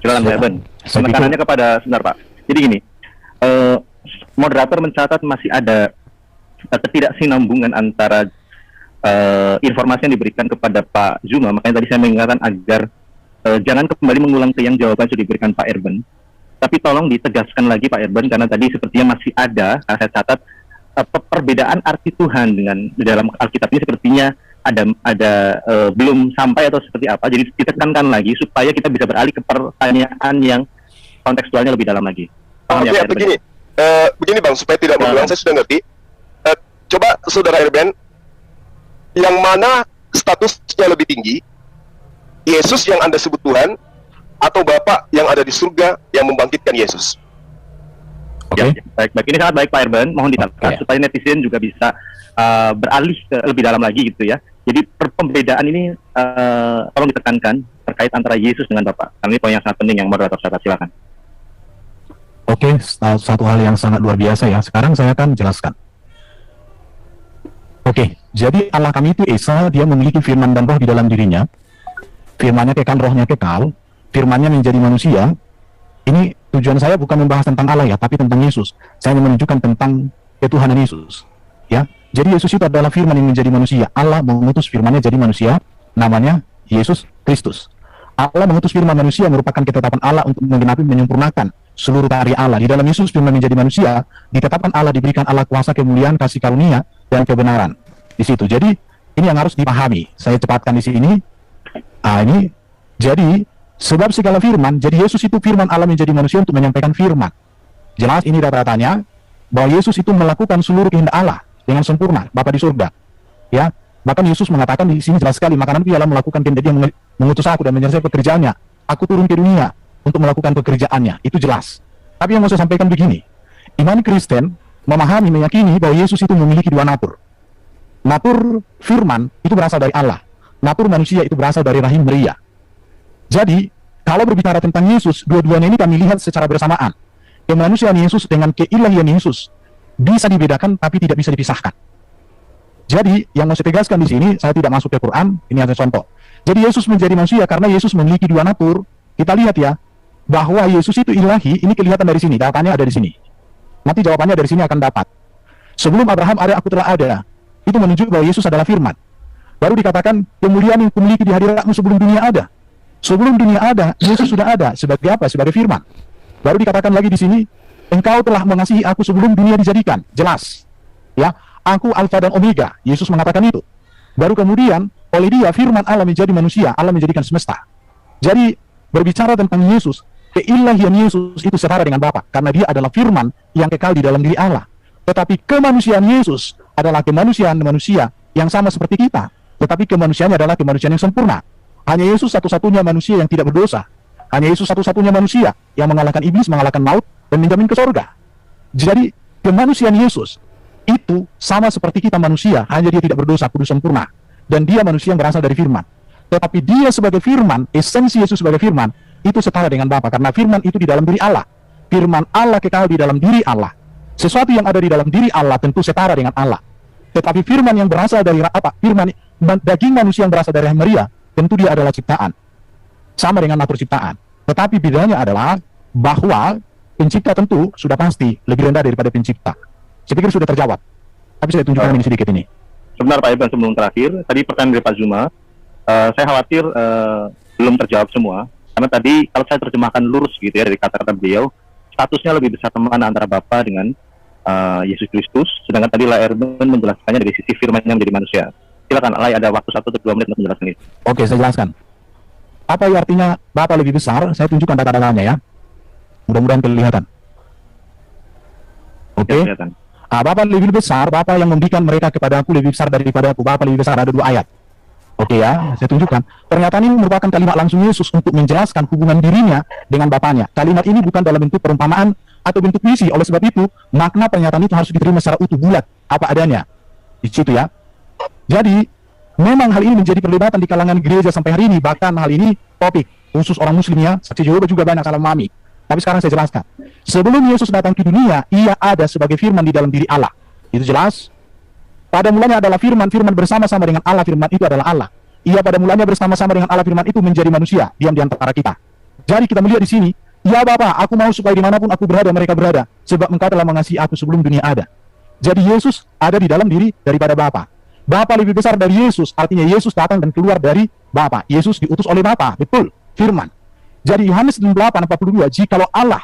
Silakan Pak Erwin. Saya Penekanannya kepada sebentar Pak. Jadi gini, moderator mencatat masih ada ketidaksinambungan antara informasi yang diberikan kepada Pak Zuma. Makanya tadi saya mengingatkan agar jangan kembali mengulang ke yang jawaban sudah diberikan Pak Erben. Tapi tolong ditegaskan lagi Pak Erben karena tadi sepertinya masih ada, saya catat perbedaan arti Tuhan dengan di dalam Alkitab ini sepertinya ada belum sampai atau seperti apa. Jadi ditekankan lagi supaya kita bisa beralih ke pertanyaan yang kontekstualnya lebih dalam lagi. Paham ya, Pak Erben? Begini Bang, supaya tidak mengulang, saya sudah ngerti. Coba Saudara Erben, yang mana statusnya lebih tinggi, Yesus yang Anda sebut Tuhan, atau Bapa yang ada di surga yang membangkitkan Yesus? Oke. Ya, baik. Ini sangat baik Pak Erben, mohon ditangkap supaya netizen juga bisa beralih ke lebih dalam lagi gitu ya. Jadi pembedaan ini tolong ditekankan terkait antara Yesus dengan Bapa. Karena ini poin yang sangat penting yang moderator catat, silakan. Oke, satu hal yang sangat luar biasa ya. Sekarang saya akan jelaskan. Oke, jadi Allah kami itu Esa, dia memiliki firman dan roh di dalam dirinya. Firmannya kekal, rohnya kekal. Firmannya menjadi manusia. Ini tujuan saya bukan membahas tentang Allah ya, tapi tentang Yesus. Saya mau menunjukkan tentang ketuhanan Yesus. Ya, jadi Yesus itu adalah firman yang menjadi manusia. Allah mengutus firmannya jadi manusia, namanya Yesus Kristus. Allah mengutus firman manusia merupakan ketetapan Allah untuk menggenapi, menyempurnakan seluruh karya Allah. Di dalam Yesus firman menjadi manusia, ditetapkan Allah, diberikan Allah kuasa, kemuliaan, kasih karunia, dan kebenaran. Di situ. Jadi ini yang harus dipahami. Saya cepatkan di sini. Ini jadi sebab segala firman, jadi Yesus itu firman Allah menjadi manusia untuk menyampaikan firman. Jelas ini data-datanya bahwa Yesus itu melakukan seluruh kehendak Allah dengan sempurna, Bapa di surga. Ya, bahkan Yesus mengatakan di sini jelas sekali, makananku ialah melakukan kehendak Dia yang mengutus aku dan menyelesaikan pekerjaannya. Aku turun ke dunia untuk melakukan pekerjaannya. Itu jelas. Tapi yang mau saya sampaikan begini, iman Kristen memahami, meyakini bahwa Yesus itu memiliki dua natur. Natur firman itu berasal dari Allah. Natur manusia itu berasal dari rahim Maria. Jadi, kalau berbicara tentang Yesus, dua-duanya ini kami lihat secara bersamaan. Kemanusiaan Yesus dengan keilahian Yesus bisa dibedakan tapi tidak bisa dipisahkan. Jadi, yang mau saya tegaskan di sini, saya tidak masuk ke Quran, ini ada contoh. Jadi Yesus menjadi manusia karena Yesus memiliki dua natur. Kita lihat ya, bahwa Yesus itu ilahi, ini kelihatan dari sini, datanya ada di sini. Nanti jawabannya dari sini akan dapat. Sebelum Abraham ada, aku telah ada. Itu menunjuk bahwa Yesus adalah firman. Baru dikatakan, kemuliaan yang kumiliki di hadiratmu sebelum dunia ada. Sebelum dunia ada, Yesus sudah ada. Sebagai apa? Sebagai firman. Baru dikatakan lagi di sini, engkau telah mengasihi aku sebelum dunia dijadikan. Jelas. Ya, aku Alfa dan Omega. Yesus mengatakan itu. Baru kemudian oleh dia firman Allah menjadi manusia, Allah menjadikan semesta. Jadi berbicara tentang Yesus, keilahian Yesus itu setara dengan Bapa karena dia adalah firman yang kekal di dalam diri Allah. Tetapi kemanusiaan Yesus adalah kemanusiaan manusia yang sama seperti kita, tetapi kemanusiaannya adalah kemanusiaan yang sempurna. Hanya Yesus satu-satunya manusia yang tidak berdosa. Hanya Yesus satu-satunya manusia yang mengalahkan iblis, mengalahkan maut, dan menjamin ke surga. Jadi kemanusiaan Yesus itu sama seperti kita manusia, hanya dia tidak berdosa, kudus, sempurna. Dan dia manusia yang berasal dari firman. Tetapi dia sebagai firman, esensi Yesus sebagai firman, itu setara dengan Bapa karena firman itu di dalam diri Allah. Firman Allah kekal di dalam diri Allah. Sesuatu yang ada di dalam diri Allah tentu setara dengan Allah. Tetapi firman yang berasal dari apa? Firman daging manusia yang berasal dari Maria, tentu dia adalah ciptaan. Sama dengan natur ciptaan. Tetapi bedanya adalah bahwa pencipta tentu sudah pasti lebih rendah daripada pencipta. Saya pikir sudah terjawab. Tapi saya tunjukkan ini sedikit ini. Sebentar Pak Iban, sebelum terakhir, tadi pertanyaan dari Pak Zuma, saya khawatir belum terjawab semua. Karena tadi kalau saya terjemahkan lurus gitu ya dari kata-kata beliau, statusnya lebih besar mana antara Bapa dengan Yesus Kristus, sedangkan tadi Lai Erben menjelaskannya dari sisi firman yang menjadi manusia. Silakan Lai, ada waktu 1 atau 2 menit untuk menjelaskan itu. Oke, saya jelaskan. Apa yang artinya Bapa lebih besar? Saya tunjukkan data-datanya ya. Mudah-mudahan kelihatan. Oke. Kelihatan. Bapa lebih besar, Bapa yang memberikan mereka kepada aku lebih besar daripada aku. Bapa lebih besar, ada 2 ayat. Oke ya, saya tunjukkan. Pernyataan ini merupakan kalimat langsung Yesus untuk menjelaskan hubungan dirinya dengan Bapanya. Kalimat ini bukan dalam bentuk perumpamaan atau bentuk puisi. Oleh sebab itu, makna pernyataan itu harus diterima secara utuh, bulat, apa adanya. Di situ ya. Jadi, memang hal ini menjadi perdebatan di kalangan gereja sampai hari ini. Bahkan hal ini topik khusus orang Muslim ya. Saksi Yehova juga banyak salah memahami. Tapi sekarang saya jelaskan. Sebelum Yesus datang ke dunia, ia ada sebagai firman di dalam diri Allah. Itu jelas. Pada mulanya adalah firman, firman bersama-sama dengan Allah, firman itu adalah Allah. Ia pada mulanya bersama-sama dengan Allah, firman itu menjadi manusia, diam di antara kita. Jadi kita melihat di sini, ya Bapa, aku mau supaya dimanapun aku berada, mereka berada, sebab engkau telah mengasihi aku sebelum dunia ada. Jadi Yesus ada di dalam diri daripada Bapa. Bapa lebih besar dari Yesus, artinya Yesus datang dan keluar dari Bapa. Yesus diutus oleh Bapa, betul, firman. Jadi Yohanes 8:42, jikalau Allah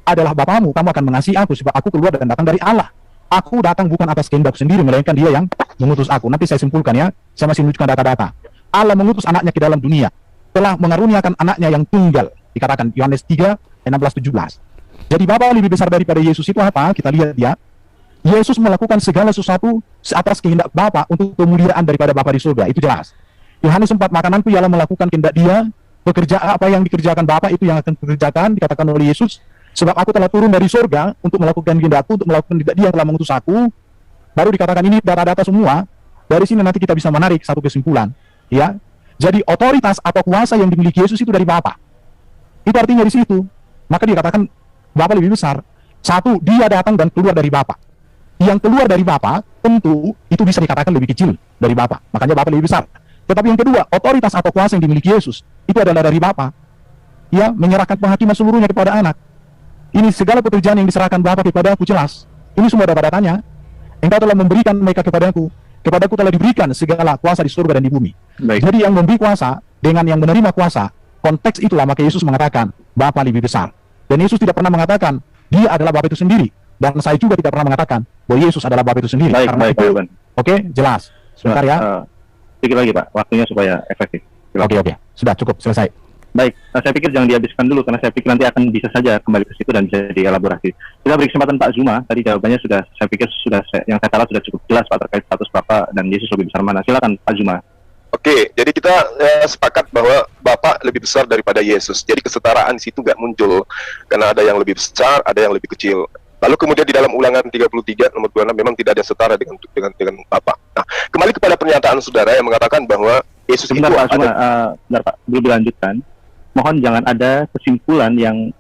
adalah Bapamu, kamu akan mengasihi aku, sebab aku keluar dan datang dari Allah. Aku datang bukan atas kehendak sendiri, melainkan dia yang mengutus aku. Nanti saya simpulkan ya, saya masih menunjukkan data-data. Allah mengutus anaknya ke dalam dunia, telah mengaruniakan anaknya yang tunggal. Dikatakan Yohanes 3:16-17. Jadi Bapa lebih besar daripada Yesus itu apa? Kita lihat ya. Yesus melakukan segala sesuatu atas kehendak Bapa untuk kemuliaan daripada Bapa di surga. Itu jelas. Yohanes 4, makananku ialah melakukan kehendak dia, pekerjaan apa yang dikerjakan Bapa itu yang akan dikerjakan, dikatakan oleh Yesus. Sebab aku telah turun dari surga untuk melakukan kehendakku, untuk melakukan kehendak dia yang telah mengutus aku. Baru dikatakan ini data-data semua. Dari sini nanti kita bisa menarik satu kesimpulan. Ya, jadi otoritas atau kuasa yang dimiliki Yesus itu dari Bapa. Itu artinya di situ. Maka dikatakan Bapa lebih besar. Satu, dia datang dan keluar dari Bapa. Yang keluar dari Bapa tentu itu bisa dikatakan lebih kecil dari Bapa. Makanya Bapa lebih besar. Tetapi yang kedua, otoritas atau kuasa yang dimiliki Yesus itu adalah dari Bapa. Ya, menyerahkan penghakiman seluruhnya kepada anak. Ini segala pekerjaan yang diserahkan Bapa kepada aku jelas. Ini semua data-datanya. Engkau telah memberikan mereka kepadaku. Kepadaku telah diberikan segala kuasa di surga dan di bumi. Baik. Jadi yang memberi kuasa dengan yang menerima kuasa, konteks itulah maka Yesus mengatakan Bapa lebih besar. Dan Yesus tidak pernah mengatakan dia adalah Bapa itu sendiri. Dan saya juga tidak pernah mengatakan bahwa Yesus adalah Bapa itu sendiri. Baik, Karena baik, itu, Pak Iban. Oke, jelas. Sebentar ya. Sedikit lagi Pak, waktunya supaya efektif. Oke. Sudah cukup, selesai. Baik, saya pikir jangan dihabiskan dulu karena saya pikir nanti akan bisa saja kembali ke situ dan bisa dielaborasi. Kita beri kesempatan Pak Zuma, tadi jawabannya sudah, saya pikir yang saya salah sudah cukup jelas Pak terkait status Bapak dan Yesus lebih besar mana. Silakan Pak Zuma. Oke, jadi kita sepakat bahwa Bapa lebih besar daripada Yesus. Jadi kesetaraan di situ nggak muncul karena ada yang lebih besar, ada yang lebih kecil. Lalu kemudian di dalam Ulangan 33 nomor 26 memang tidak ada setara dengan Bapa. Nah, kembali kepada pernyataan saudara yang mengatakan bahwa Yesus Sebentar itu Pak Zuma, benar Pak, belum dilanjutkan. Mohon jangan ada kesimpulan yang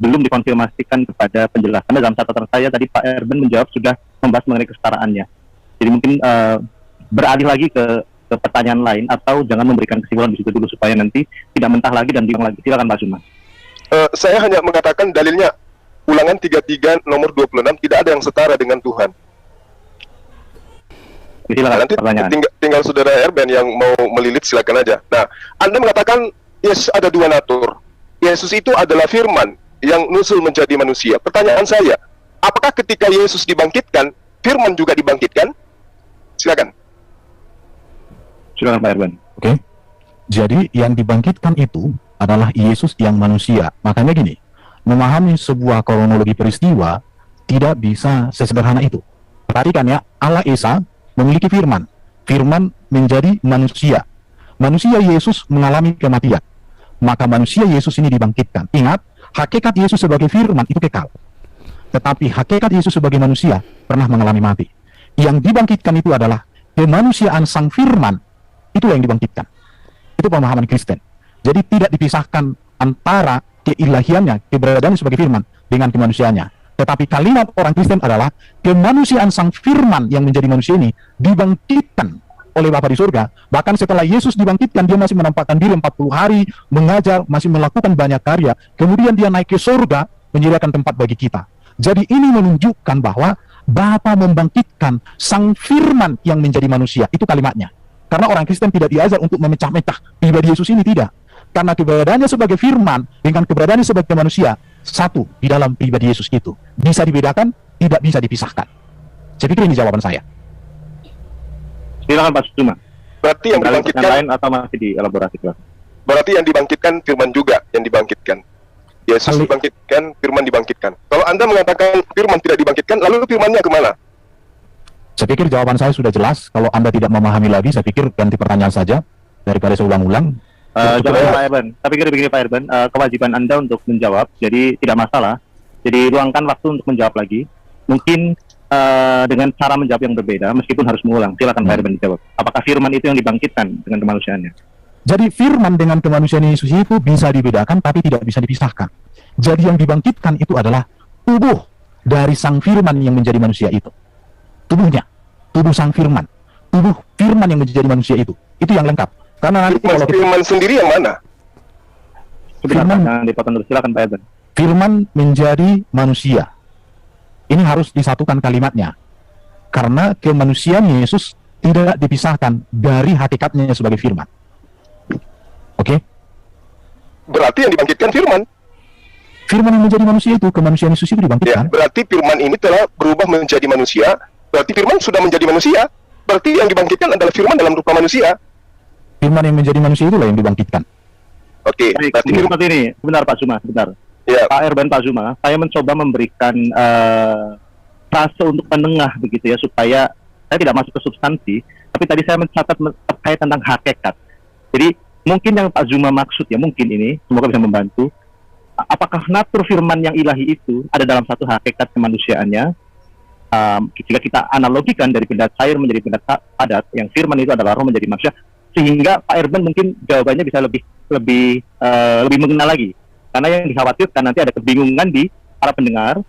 belum dikonfirmasikan kepada penjelasan. Dalam catatan saya tadi Pak Erben menjawab sudah membahas mengenai kesetaraannya. Jadi mungkin beralih lagi ke pertanyaan lain atau jangan memberikan kesimpulan di situ dulu supaya nanti tidak mentah lagi dan diulang lagi. Silakan Pak Zuma. Saya hanya mengatakan dalilnya Ulangan 33 nomor 26 tidak ada yang setara dengan Tuhan. Silakan, nanti pertanyaan. tinggal saudara Erben yang mau melilit silakan aja. Nah, Anda mengatakan Yesus ada dua natur. Yesus itu adalah firman yang nusul menjadi manusia. Pertanyaan saya, apakah ketika Yesus dibangkitkan, firman juga dibangkitkan? Silakan. Silakan Pak Erben. Oke. Jadi yang dibangkitkan itu adalah Yesus yang manusia. Makanya gini, memahami sebuah kronologi peristiwa tidak bisa sesederhana itu. Perhatikan ya, Allah Esa memiliki firman. Firman menjadi manusia. Manusia Yesus mengalami kematian. Maka manusia Yesus ini dibangkitkan. Ingat, hakikat Yesus sebagai firman itu kekal. Tetapi hakikat Yesus sebagai manusia pernah mengalami mati. Yang dibangkitkan itu adalah kemanusiaan sang firman. Itulah yang dibangkitkan. Itu pemahaman Kristen. Jadi tidak dipisahkan antara keilahiannya, keberadaannya sebagai firman dengan kemanusiaannya. Tetapi kalimat orang Kristen adalah kemanusiaan sang firman yang menjadi manusia ini dibangkitkan oleh Bapa di surga. Bahkan setelah Yesus dibangkitkan, dia masih menampakkan diri 40 hari, mengajar, masih melakukan banyak karya. Kemudian dia naik ke surga, menyediakan tempat bagi kita. Jadi ini menunjukkan bahwa Bapa membangkitkan sang firman yang menjadi manusia. Itu kalimatnya. Karena orang Kristen tidak diajar untuk memecah-mecah pribadi Yesus ini, tidak. Karena keberadaannya sebagai firman dengan keberadaannya sebagai manusia satu di dalam pribadi Yesus itu. Bisa dibedakan, tidak bisa dipisahkan. Saya pikir ini jawaban saya. Silakan Pak Suma. Berarti yang dibangkitkan, lain atau masih dielaborasi? berarti yang dibangkitkan firman juga yang dibangkitkan. Yesus dibangkitkan, firman dibangkitkan. Kalau Anda mengatakan firman tidak dibangkitkan, lalu firmannya kemana? Saya pikir jawaban saya sudah jelas. Kalau Anda tidak memahami lagi, saya pikir ganti pertanyaan saja daripada saya ulang-ulang. Pak Erben, saya pikir begini Pak Erben, kewajiban Anda untuk menjawab, jadi tidak masalah. Jadi luangkan waktu untuk menjawab lagi. Mungkin dengan cara menjawab yang berbeda, meskipun harus mengulang. Silakan Pak Erben dijawab. Apakah firman itu yang dibangkitkan dengan kemanusiaannya? Jadi firman dengan kemanusiaan Yesus itu bisa dibedakan, tapi tidak bisa dipisahkan. Jadi yang dibangkitkan itu adalah tubuh dari sang firman yang menjadi manusia itu. Tubuhnya, tubuh sang firman, tubuh firman yang menjadi manusia itu yang lengkap. Karena nanti kalau Firman sendiri yang mana? Firman dipotong dulu. Silakan Pak Erben. firman menjadi manusia, ini harus disatukan kalimatnya. Karena kemanusiaan Yesus tidak dipisahkan dari hakikatnya sebagai firman. Oke? Berarti yang dibangkitkan firman. Firman yang menjadi manusia itu, kemanusiaan Yesus itu Ya, dibangkitkan. berarti firman ini telah berubah menjadi manusia. Berarti firman sudah menjadi manusia. Berarti yang dibangkitkan adalah firman dalam rupa manusia. Firman yang menjadi manusia itulah yang dibangkitkan. Oke, Baik, berarti seperti ini. Sebentar Pak Suma, sebentar. ya, Pak Erben, Pak Zuma, saya mencoba memberikan frase untuk penengah begitu ya, supaya saya tidak masuk ke substansi, tapi tadi saya mencatat terkait tentang hakikat. Jadi mungkin yang Pak Zuma maksud ya, mungkin ini, semoga bisa membantu, apakah natur firman yang ilahi itu ada dalam satu hakikat kemanusiaannya, jika kita analogikan dari benda cair menjadi benda padat, yang firman itu adalah roh menjadi manusia, sehingga Pak Erben mungkin jawabannya bisa lebih mengenal lagi. Karena yang dikhawatirkan nanti ada kebingungan di para pendengar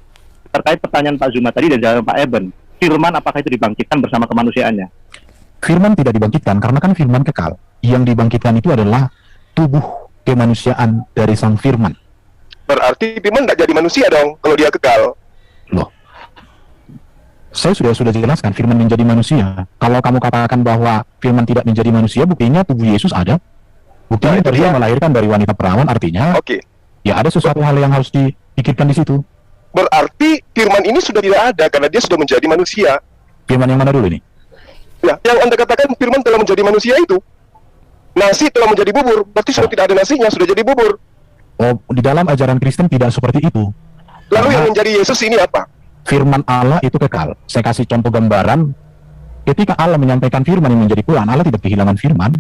terkait pertanyaan Pak Zuma tadi dan jawaban Pak Erben. Firman apakah itu dibangkitkan bersama kemanusiaannya? Firman tidak dibangkitkan karena kan firman kekal. Yang dibangkitkan itu adalah tubuh kemanusiaan dari sang firman. berarti firman tidak jadi manusia dong kalau dia kekal. Loh, saya sudah jelaskan firman menjadi manusia. Kalau kamu katakan bahwa firman tidak menjadi manusia, buktinya tubuh Yesus ada. Buktinya itu dia dia. melahirkan dari wanita perawan, artinya Oke. ya ada sesuatu hal yang harus dipikirkan di situ. Berarti firman ini sudah tidak ada karena dia sudah menjadi manusia. Firman yang mana dulu ini? Ya, yang Anda katakan firman telah menjadi manusia itu. Nasi telah menjadi bubur, berarti sudah tidak ada nasinya, sudah jadi bubur. Oh, di dalam ajaran Kristen tidak seperti itu. Lalu yang Karena menjadi Yesus ini apa? firman Allah itu kekal. Saya kasih contoh gambaran. Ketika Allah menyampaikan firman yang menjadi Quran, Allah tidak kehilangan firman.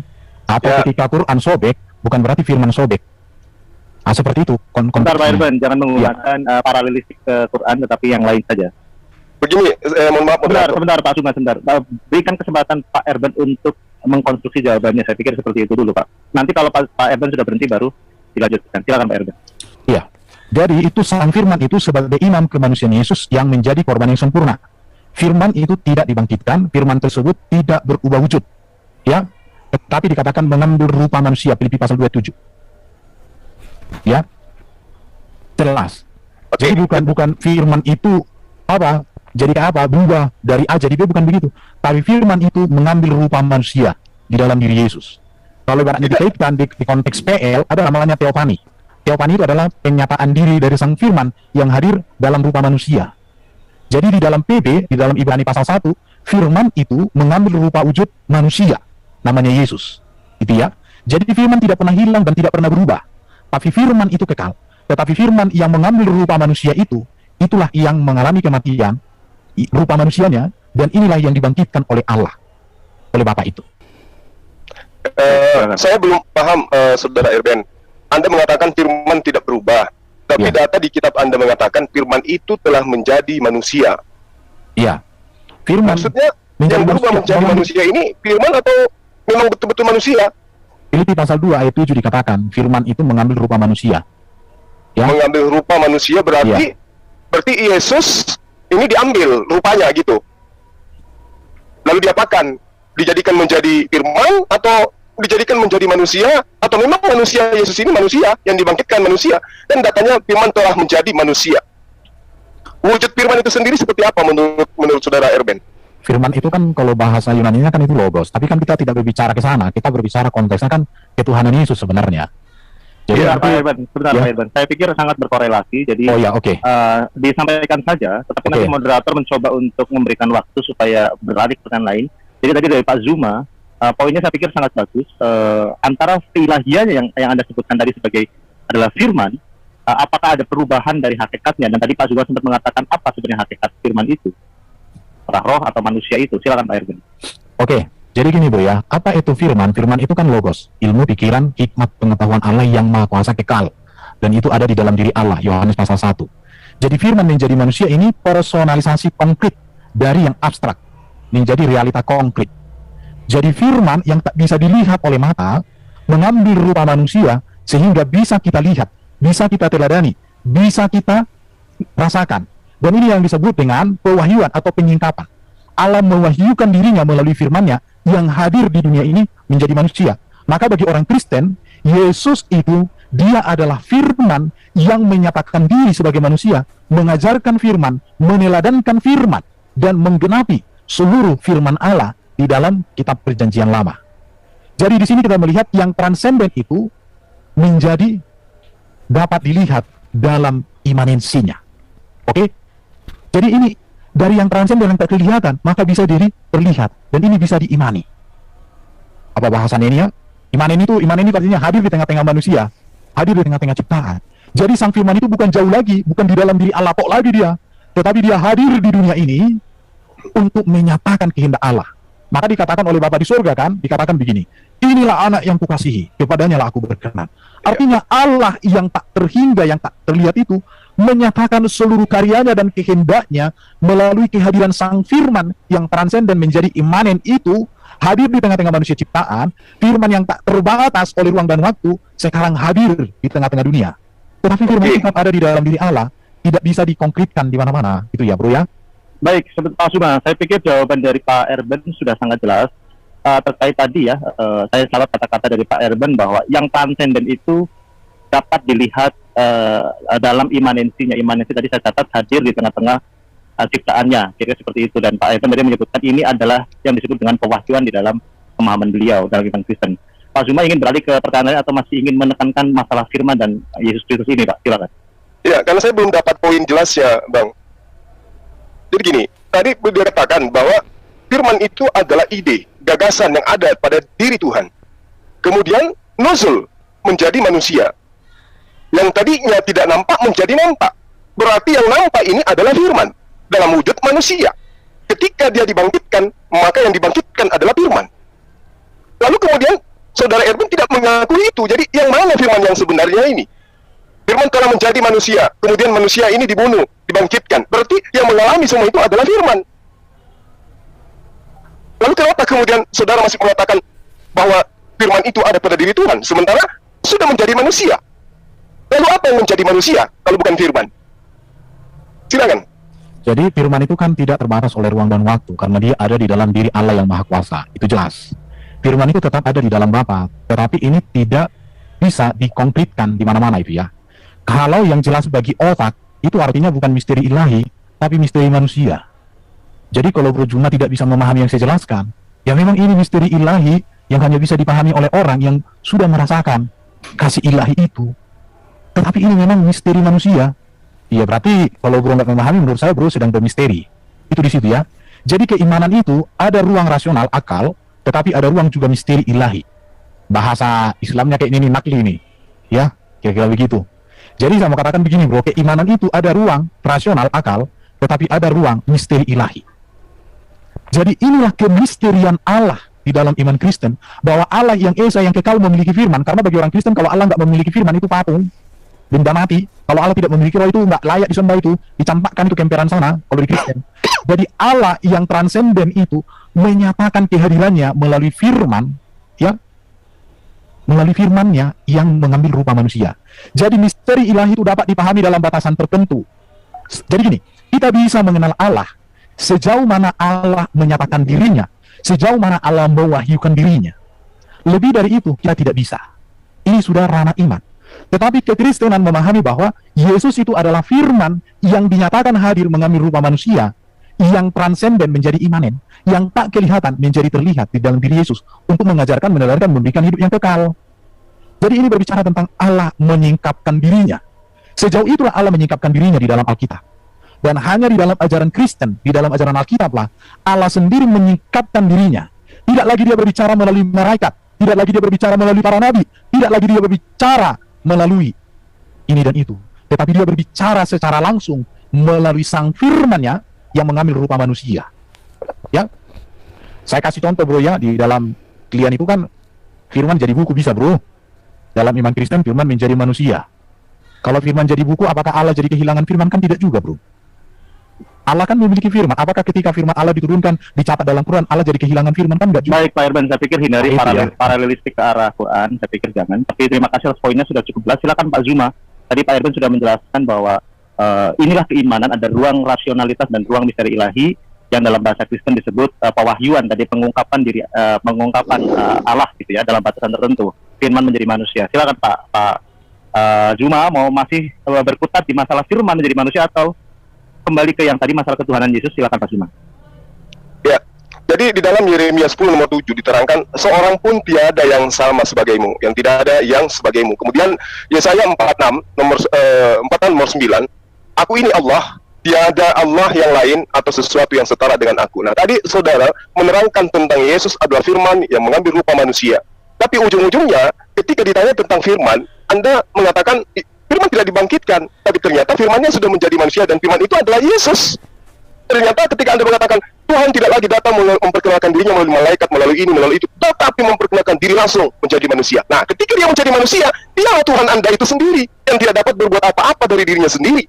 Atau Ya. ketika Quran sobek, bukan berarti firman sobek. Seperti itu. Bentar Pak konteksnya. Erben, jangan menggunakan paralelistik ke Quran, tetapi yang lain saja. Begini, mohon maaf moderator. Sebentar Pak Zuma, sebentar. Berikan kesempatan Pak Erben untuk mengkonstruksi jawabannya. Saya pikir seperti itu dulu Pak. Nanti kalau Pak Erben sudah berhenti baru dilanjutkan. Silakan Pak Erben. Iya. Jadi itu sang firman itu sebagai imam kemanusiaan Yesus yang menjadi korban yang sempurna. Firman itu tidak dibangkitkan, firman tersebut tidak berubah wujud. Ya, tetapi dikatakan mengambil rupa manusia, Filipi pasal 27. Ya. Jelas. Oke. Jadi bukan firman itu apa? Jadi apa? Berubah dari A jadi B, bukan begitu. Tapi firman itu mengambil rupa manusia di dalam diri Yesus. Kalau ibaratnya dikaitkan di konteks PL ada namanya teofani. Teofani itu adalah penyataan diri dari Sang Firman yang hadir dalam rupa manusia. Jadi di dalam PB, di dalam Ibrani pasal 1, Firman itu mengambil rupa wujud manusia, namanya Yesus. Gitu ya. Jadi Firman tidak pernah hilang dan tidak pernah berubah. Tapi Firman itu kekal. Tetapi Firman yang mengambil rupa manusia itu, itulah yang mengalami kematian, rupa manusianya, dan inilah yang dibangkitkan oleh Allah, oleh Bapa itu. Saya belum paham, Saudara Erben. Anda mengatakan Firman tidak berubah, tapi Ya. data di kitab Anda mengatakan Firman itu telah menjadi manusia. Iya. Firman Maksudnya menjadi yang berubah manusia. menjadi manusia ini Firman atau memang betul-betul manusia? Filipi pasal 2 ayat 7 dikatakan Firman itu mengambil rupa manusia. Ya. Mengambil rupa manusia berarti Yesus ini diambil rupanya gitu. Lalu diapakan? Dijadikan menjadi Firman atau dijadikan menjadi manusia, atau memang manusia Yesus ini manusia yang dibangkitkan manusia, dan datanya Firman telah menjadi manusia. Wujud Firman itu sendiri seperti apa menurut Saudara Erben? Firman itu kan kalau bahasa Yunaninya kan itu logos, tapi kan kita tidak berbicara ke sana, kita berbicara konteksnya kan ketuhanan Yesus sebenarnya. Jadi Iya, Pak Irban, sebentar ya. Pak Irban. Saya pikir sangat berkorelasi. Jadi Oh ya, oke. disampaikan saja, tetapi Oke. nanti moderator mencoba untuk memberikan waktu supaya beralih ke pertanyaan lain. Jadi tadi dari Pak Zuma, poinnya saya pikir sangat bagus. Antara keilahiannya yang Anda sebutkan tadi sebagai adalah Firman, apakah ada perubahan dari hakikatnya? Dan tadi Pak Zuma sempat mengatakan apa sebenarnya hakikat Firman itu? Roh atau manusia itu? Silakan Pak Irban. Oke, jadi gini Bu ya, apa itu firman? Firman itu kan logos, ilmu, pikiran, hikmat, pengetahuan Allah yang maha kuasa kekal. Dan itu ada di dalam diri Allah, Yohanes pasal 1. Jadi firman menjadi manusia ini personalisasi konkret dari yang abstrak, menjadi realita konkret. Jadi firman yang tak bisa dilihat oleh mata, mengambil rupa manusia, sehingga bisa kita lihat, bisa kita teladani, bisa kita rasakan. Dan ini yang disebut dengan pewahyuan atau penyingkapan. Allah mewahyukan dirinya melalui firman-Nya yang hadir di dunia ini menjadi manusia. Maka bagi orang Kristen, Yesus itu dia adalah firman yang menyatakan diri sebagai manusia, mengajarkan firman, meneladankan firman, dan menggenapi seluruh firman Allah di dalam kitab Perjanjian Lama. Jadi di sini kita melihat yang transenden itu menjadi dapat dilihat dalam imanensinya. Oke? Jadi ini dari yang transenden yang tak kelihatan, maka bisa terlihat dan ini bisa diimani. Apa bahasannya ini ya? Imanen itu artinya hadir di tengah-tengah manusia, hadir di tengah-tengah ciptaan. Jadi sang firman itu bukan jauh lagi, bukan di dalam diri Allah kok lagi dia, tetapi dia hadir di dunia ini untuk menyatakan kehendak Allah. Maka dikatakan oleh Bapa di surga kan, dikatakan begini, inilah anak yang kukasihi, kepadanya lah aku berkenan. Artinya Allah yang tak terhingga, yang tak terlihat itu menyatakan seluruh karyanya dan kehendaknya melalui kehadiran sang firman yang transenden menjadi imanen itu hadir di tengah-tengah manusia ciptaan. Firman yang tak terbatas oleh ruang dan waktu sekarang hadir di tengah-tengah dunia. Tetapi firman itu ada di dalam diri Allah, tidak bisa dikonkretkan di mana-mana, gitu ya bro ya. Baik, Pak Suma, saya pikir jawaban dari Pak Erben sudah sangat jelas. Terkait tadi ya, saya salah kata-kata dari Pak Erben bahwa yang transenden itu dapat dilihat dalam imanensinya. Imanensi tadi saya catat hadir di tengah-tengah ciptaannya, kira-kira seperti itu. Dan Pak Erben tadi menyebutkan ini adalah yang disebut dengan pewahyuan di dalam pemahaman beliau dalam iman Kristen. Pak Zuma ingin beralih ke pertanyaan atau masih ingin menekankan masalah firman dan Yesus Kristus ini, Pak? Silakan. Ya, karena saya belum dapat poin jelasnya, Bang. Jadi gini, tadi dia katakan bahwa firman itu adalah ide, gagasan yang ada pada diri Tuhan. Kemudian nuzul menjadi manusia. Yang tadinya tidak nampak menjadi nampak. Berarti yang nampak ini adalah firman dalam wujud manusia. Ketika dia dibangkitkan, maka yang dibangkitkan adalah firman. Lalu kemudian Saudara Erwin tidak mengakui itu. Jadi yang mana firman yang sebenarnya ini? Firman telah menjadi manusia, kemudian manusia ini dibunuh, dibangkitkan. Berarti yang mengalami semua itu adalah firman. Lalu kenapa kemudian saudara masih mengatakan bahwa firman itu ada pada diri Tuhan, sementara sudah menjadi manusia? Lalu apa yang menjadi manusia kalau bukan firman? Silakan. Jadi firman itu kan tidak terbatas oleh ruang dan waktu, karena dia ada di dalam diri Allah yang Maha Kuasa. Itu jelas. Firman itu tetap ada di dalam Bapa, tetapi ini tidak bisa dikonkretkan di mana-mana itu ya. Kalau yang jelas bagi otak, itu artinya bukan misteri ilahi, tapi misteri manusia. Jadi kalau Bro Juma tidak bisa memahami yang saya jelaskan, ya memang ini misteri ilahi yang hanya bisa dipahami oleh orang yang sudah merasakan kasih ilahi itu. Tetapi ini memang misteri manusia. Iya, berarti kalau bro nggak memahami, menurut saya bro sedang bermisteri. Itu di situ ya. Jadi keimanan itu ada ruang rasional, akal, tetapi ada ruang juga misteri ilahi. Bahasa Islamnya kayak ini nakli nih, ya, kira-kira begitu. Jadi saya mau katakan begini bro, keimanan itu ada ruang rasional, akal, tetapi ada ruang misteri ilahi. Jadi inilah kemisterian Allah di dalam iman Kristen, bahwa Allah yang esa, yang kekal memiliki firman. Karena bagi orang Kristen, kalau Allah nggak memiliki firman, itu patung, benda mati. Kalau Allah tidak memiliki roh, itu nggak layak disembah, itu dicampakkan, itu kemperan sana kalau di Kristen. Jadi Allah yang transenden itu menyatakan kehadirannya melalui firman, ya, melalui firman-Nya yang mengambil rupa manusia. Jadi misteri ilahi itu dapat dipahami dalam batasan tertentu. Jadi gini, kita bisa mengenal Allah sejauh mana Allah menyatakan dirinya, sejauh mana Allah mewahyukan dirinya. Lebih dari itu kita tidak bisa. Ini sudah ranah iman. Tetapi kekristenan memahami bahwa Yesus itu adalah firman yang dinyatakan hadir mengambil rupa manusia, yang transenden menjadi imanen, yang tak kelihatan menjadi terlihat di dalam diri Yesus untuk mengajarkan, meneladani, memberikan hidup yang kekal. Jadi ini berbicara tentang Allah menyingkapkan dirinya. Sejauh itulah Allah menyingkapkan dirinya di dalam Alkitab. Dan hanya di dalam ajaran Kristen, di dalam ajaran Alkitab lah, Allah sendiri menyingkapkan dirinya. Tidak lagi dia berbicara melalui malaikat, tidak lagi dia berbicara melalui para nabi, tidak lagi dia berbicara melalui ini dan itu, tetapi dia berbicara secara langsung melalui sang firman-Nya yang mengambil rupa manusia. Ya, saya kasih contoh bro ya, di dalam klien itu kan firman jadi buku bisa bro. Dalam iman Kristen firman menjadi manusia. Kalau firman jadi buku, apakah Allah jadi kehilangan firman? Kan tidak juga bro. Allah kan memiliki firman. Apakah ketika firman Allah diturunkan, dicatat dalam Quran, Allah jadi kehilangan firman? Kan enggak juga. Baik Pak Irban, saya pikir hindari paralelistik ke arah Quran, saya pikir jangan. Tapi terima kasih atas poinnya sudah cukup jelas. Silakan Pak Zuma. Tadi Pak Irban sudah menjelaskan bahwa inilah keimanan, ada ruang rasionalitas dan ruang misteri ilahi yang dalam bahasa Kristen disebut pewahyuan, tadi pengungkapan diri, Allah gitu ya dalam batasan tertentu. Firman menjadi manusia. Silakan Pak Zuma, mau masih berkutat di masalah firman menjadi manusia atau kembali ke yang tadi masalah ketuhanan Yesus? Silakan Pak Zuma. Ya, jadi di dalam Yeremia 10 nomor 7 diterangkan, seorang pun tiada yang sama sebagaimu, yang tidak ada yang sebagaimu. Kemudian Yesaya 46 nomor 9, aku ini Allah, tiada Allah yang lain atau sesuatu yang setara dengan aku. Nah, tadi saudara menerangkan tentang Yesus adalah firman yang mengambil rupa manusia. Tapi ujung-ujungnya ketika ditanya tentang firman, Anda mengatakan firman tidak dibangkitkan, tapi ternyata firmannya sudah menjadi manusia dan firman itu adalah Yesus. Ternyata ketika Anda mengatakan Tuhan tidak lagi datang memperkenalkan dirinya melalui malaikat, melalui ini, melalui itu, tetapi memperkenalkan diri langsung menjadi manusia. Nah, ketika dia menjadi manusia, dialah Tuhan Anda itu sendiri yang tidak dapat berbuat apa-apa dari dirinya sendiri.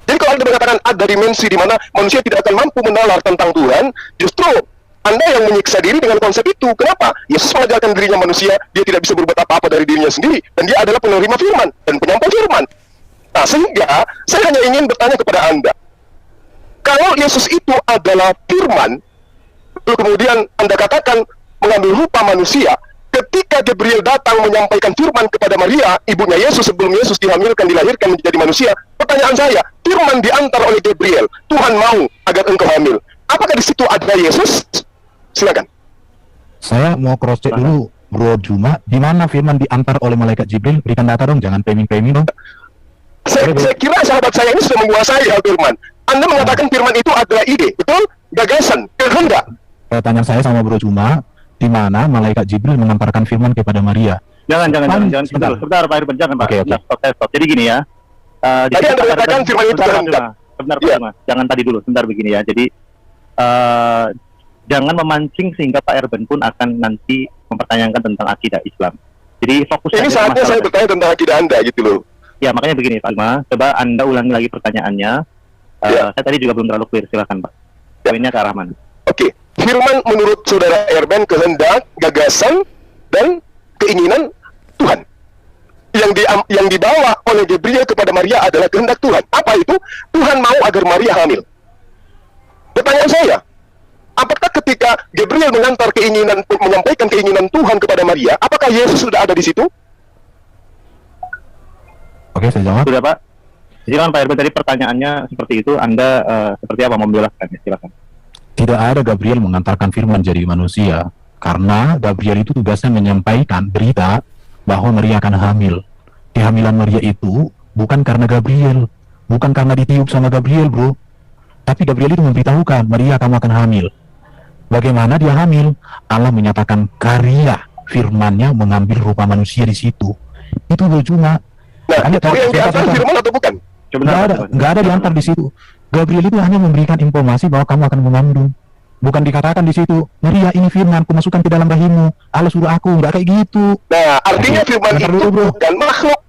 Jadi kalau Anda mengatakan ada dimensi di mana manusia tidak akan mampu menalar tentang Tuhan, justru Anda yang menyiksa diri dengan konsep itu. Kenapa? Yesus mengajarkan dirinya manusia, dia tidak bisa berbuat apa-apa dari dirinya sendiri, dan dia adalah penerima firman dan penyampai firman. Nah, sehingga saya hanya ingin bertanya kepada Anda, kalau Yesus itu adalah firman, lalu kemudian Anda katakan mengambil rupa manusia, ketika Gabriel datang menyampaikan firman kepada Maria, ibunya Yesus, sebelum Yesus dihamilkan, dilahirkan menjadi manusia, pertanyaan saya, firman diantar oleh Gabriel, Tuhan mau agar engkau hamil. Apakah di situ ada Yesus? Silakan. Saya mau cross check dulu Bro Juma, di mana firman diantar oleh malaikat Jibril? Berikan data dong, jangan peming-peming dong. Saya kira sahabat saya ini sudah menguasai hal firman. Anda mengatakan firman itu adalah ide, betul? Gagasan, kehendak. Pertanyaan saya sama Bro Juma, di mana malaikat Jibril mengantarkan firman kepada Maria? Jangan, sebentar Pak Irban, jangan Pak. Oke. Stop. Jadi gini ya. Tadi Anda mengatakan firman itu kehendak. Sebentar Pak Irban, jangan tadi dulu, sebentar begini ya. Jadi jangan memancing sehingga Pak Irban pun akan nanti mempertanyakan tentang akidah Islam. Jadi fokus ini saatnya saya bertanya tentang akidah Anda gitu loh. Ya, makanya begini Pak Irban, coba Anda ulangi lagi pertanyaannya. Saya tadi juga belum terlalu clear, silakan Pak. Poinnya ke arah mana? Oke. Firman menurut saudara Irban kehendak, gagasan, dan keinginan Tuhan. Yang dibawa oleh Gabriel kepada Maria adalah kehendak Tuhan. Apa itu? Tuhan mau agar Maria hamil. Pertanyaan saya, apakah ketika Gabriel menyampaikan keinginan Tuhan kepada Maria, apakah Yesus sudah ada di situ? Oke, saya jawab. Sudah Pak. Silakan Pak Irban, tadi pertanyaannya seperti itu. Anda seperti apa mau menjelaskannya? Silakan. Tidak ada Gabriel mengantarkan firman jadi manusia, karena Gabriel itu tugasnya menyampaikan berita bahwa Maria akan hamil. kehamilan Maria itu bukan karena Gabriel, bukan karena ditiup sama Gabriel, bro. Tapi Gabriel itu memberitahukan, Maria, kamu akan hamil. Bagaimana dia hamil? Allah menyatakan karya firman-Nya mengambil rupa manusia di situ. Itu bro, cuma Nah, itu yang diantar firman atau bukan? nggak ada diantar di situ. Gabriel itu hanya memberikan informasi bahwa kamu akan mengandung. Bukan dikatakan di situ, Maria, ini firman, masukkan ke dalam rahimmu. Allah suruh aku, nggak kayak gitu. Nah, artinya firman Bentar itu dulu, bro. bukan makhluk.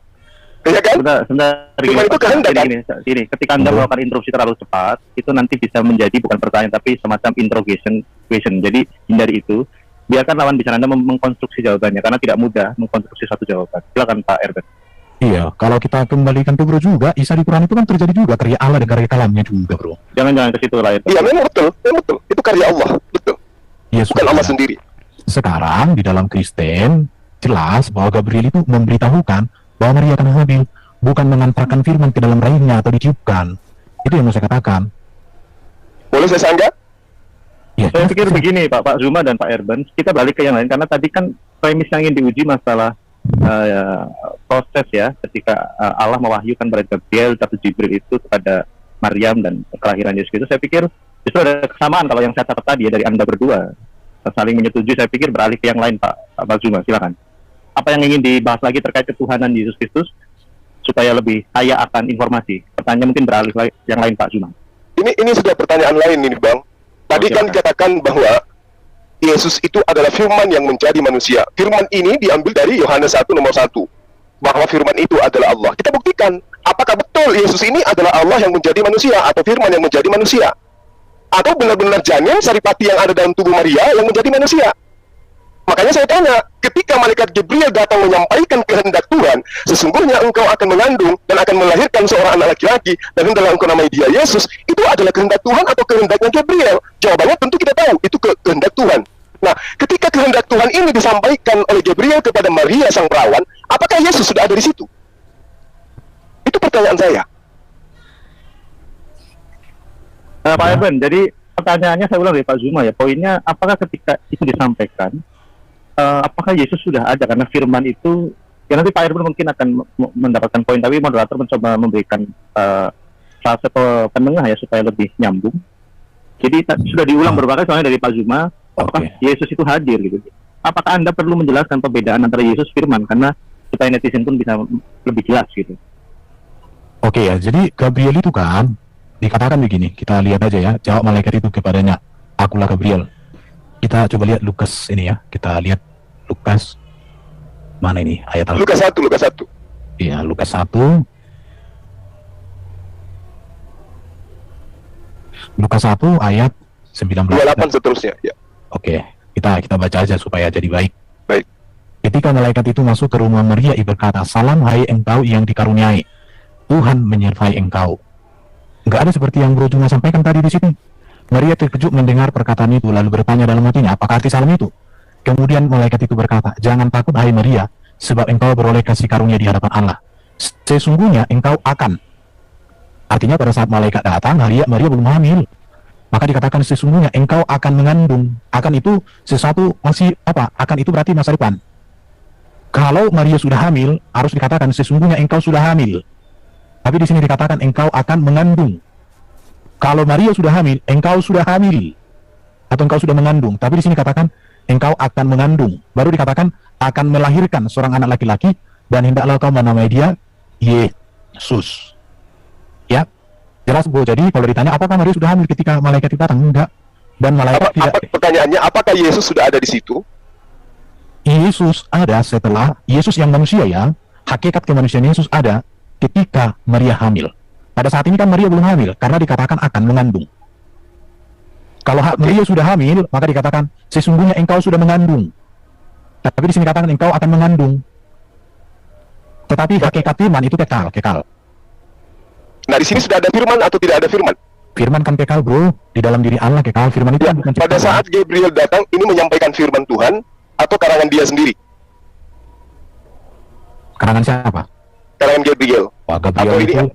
Ya kan? Sebentar, Firman itu kehendak, kan? Gini, ketika Anda melakukan interupsi terlalu cepat, itu nanti bisa menjadi bukan pertanyaan tapi semacam interrogation question. Jadi hindari itu. Biarkan lawan bicara Anda mengkonstruksi jawabannya karena tidak mudah mengkonstruksi satu jawaban. Silakan Pak Erben. Iya, kalau kita kembalikan ke bro juga, Isa di Quran itu kan terjadi juga karya Allah dan karya kalamnya juga, bro. Jangan ke situ lain. Iya, memang betul. Itu karya Allah, betul. Ya, Bukan Allah sendiri. Sekarang di dalam Kristen jelas bahwa Gabriel itu memberitahukan bahwa Maria akan hamil, bukan mengantarkan firman ke dalam rahimnya atau ditiupkan. Itu yang mau saya katakan. Boleh saya sanggah? Ya, Saya pikir begini Pak Zuma dan Pak Erben, kita balik ke yang lain karena tadi kan premis yang ingin diuji masalah proses ya, ketika Allah mewahyukan pada Gabriel atau Jibril itu kepada Maryam dan kelahiran Yesus itu. Saya pikir justru ada kesamaan kalau yang saya catat tadi ya, dari Anda berdua saling menyetujui. Saya pikir beralih ke yang lain Pak Zuma, silakan. Apa yang ingin dibahas lagi terkait ketuhanan Yesus Kristus supaya lebih kaya akan informasi? Pertanyaan mungkin beralih yang lain Pak Zuma. Ini sudah pertanyaan lain ini, Bang. Tadi kan dikatakan bahwa Yesus itu adalah firman yang menjadi manusia. Firman ini diambil dari Yohanes 1 nomor 1. Bahwa firman itu adalah Allah. Kita buktikan, apakah betul Yesus ini adalah Allah yang menjadi manusia atau firman yang menjadi manusia? Atau benar-benar janin saripati yang ada dalam tubuh Maria yang menjadi manusia? Makanya saya tanya, ketika malaikat Gabriel datang menyampaikan kehendak Tuhan, sesungguhnya engkau akan mengandung dan akan melahirkan seorang anak laki-laki, dan hendaklah engkau namai dia Yesus, itu adalah kehendak Tuhan atau kehendaknya Gabriel? Jawabannya tentu kita tahu, itu kehendak Tuhan. Nah, ketika kehendak Tuhan ini disampaikan oleh Gabriel kepada Maria sang perawan, apakah Yesus sudah ada di situ? Itu pertanyaan saya. Pak Erben, jadi pertanyaannya saya ulang dari Pak Zuma ya, poinnya apakah ketika itu disampaikan, apakah Yesus sudah ada? Karena firman itu, ya nanti Pak Erben mungkin akan mendapatkan poin, tapi moderator mencoba memberikan salah satu penengah ya supaya lebih nyambung. Jadi sudah diulang beberapa kali soalnya dari Pak Zuma, apakah Yesus itu hadir gitu. Apakah Anda perlu menjelaskan perbedaan antara Yesus firman, karena supaya netizen pun bisa lebih jelas gitu. Oke ya, jadi Gabriel itu kan dikatakan begini, kita lihat aja ya, jawab malaikat itu kepadanya, akulah Gabriel. Kita coba lihat Lukas ini ya, kita lihat Lukas, mana ini ayat Al-Quran? Lukas 1. Iya, Lukas 1. Lukas 1 ayat 19. 28 seterusnya, ya. Oke, kita baca aja supaya jadi baik. Baik. Ketika malaikat itu masuk ke rumah Maria, ia berkata, "Salam hai engkau yang dikaruniai, Tuhan menyertai engkau." Enggak ada seperti yang Bro Juma sampaikan tadi di sini. Maria terkejut mendengar perkataan itu, lalu bertanya dalam hatinya, apakah arti salam itu? Kemudian malaikat itu berkata, "Jangan takut hai Maria, sebab engkau beroleh kasih karunia di hadapan Allah. Sesungguhnya engkau akan." Artinya pada saat malaikat datang, Maria belum hamil. Maka dikatakan sesungguhnya engkau akan mengandung. Akan itu sesuatu masih apa? Akan itu berarti masa depan. Kalau Maria sudah hamil, harus dikatakan sesungguhnya engkau sudah hamil. Tapi di sini dikatakan engkau akan mengandung. Kalau Maria sudah hamil, engkau sudah hamil. Atau engkau sudah mengandung. Tapi di sini dikatakan engkau akan mengandung. Baru dikatakan akan melahirkan seorang anak laki-laki dan hendaklah kau menamai dia Yesus. Ya, jelas Bu. Jadi kalau ditanya apakah Maria sudah hamil ketika malaikat itu datang? Enggak. Dan malaikat tidak. Pertanyaannya, apakah Yesus sudah ada di situ? Yesus ada setelah Yesus yang manusia ya. Hakikat kemanusiaan Yesus ada ketika Maria hamil. Pada saat ini kan Maria belum hamil karena dikatakan akan mengandung. Kalau Maria sudah hamil, maka dikatakan sesungguhnya engkau sudah mengandung. Tapi di sini dikatakan engkau akan mengandung. Tetapi hakikat firman itu kekal. Nah, di sini sudah ada firman atau tidak ada firman? Firman kan kekal, Bro. Di dalam diri Allah kekal. Firman itu kan bukan ciptaan. Pada saat Gabriel datang, ini menyampaikan firman Tuhan atau karangan dia sendiri? Karangan siapa? Karangan Gabriel. Wah, Gabriel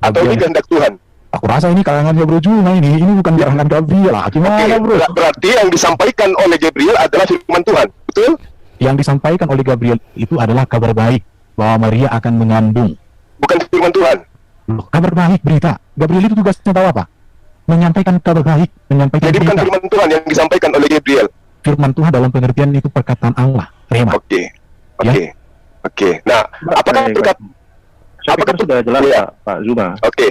atau ini kehendak Tuhan? Aku rasa ini karangannya Bro Juma ini bukan karangan Gabriel lah. Gimana Bro? Berarti yang disampaikan oleh Gabriel adalah firman Tuhan, betul? Yang disampaikan oleh Gabriel itu adalah kabar baik. bahwa Maria akan mengandung. Bukan firman Tuhan. Loh, kabar baik, berita. Gabriel itu tugasnya tahu apa? Menyampaikan kabar baik, menyampaikan Jadi bukan berita. firman Tuhan yang disampaikan oleh Gabriel. Firman Tuhan dalam pengertian itu perkataan Allah, rema. Oke. Ya. Nah, apakah Baik, berkat? Saya pikir sudah jelas Iya. Pak Zuma. Oke.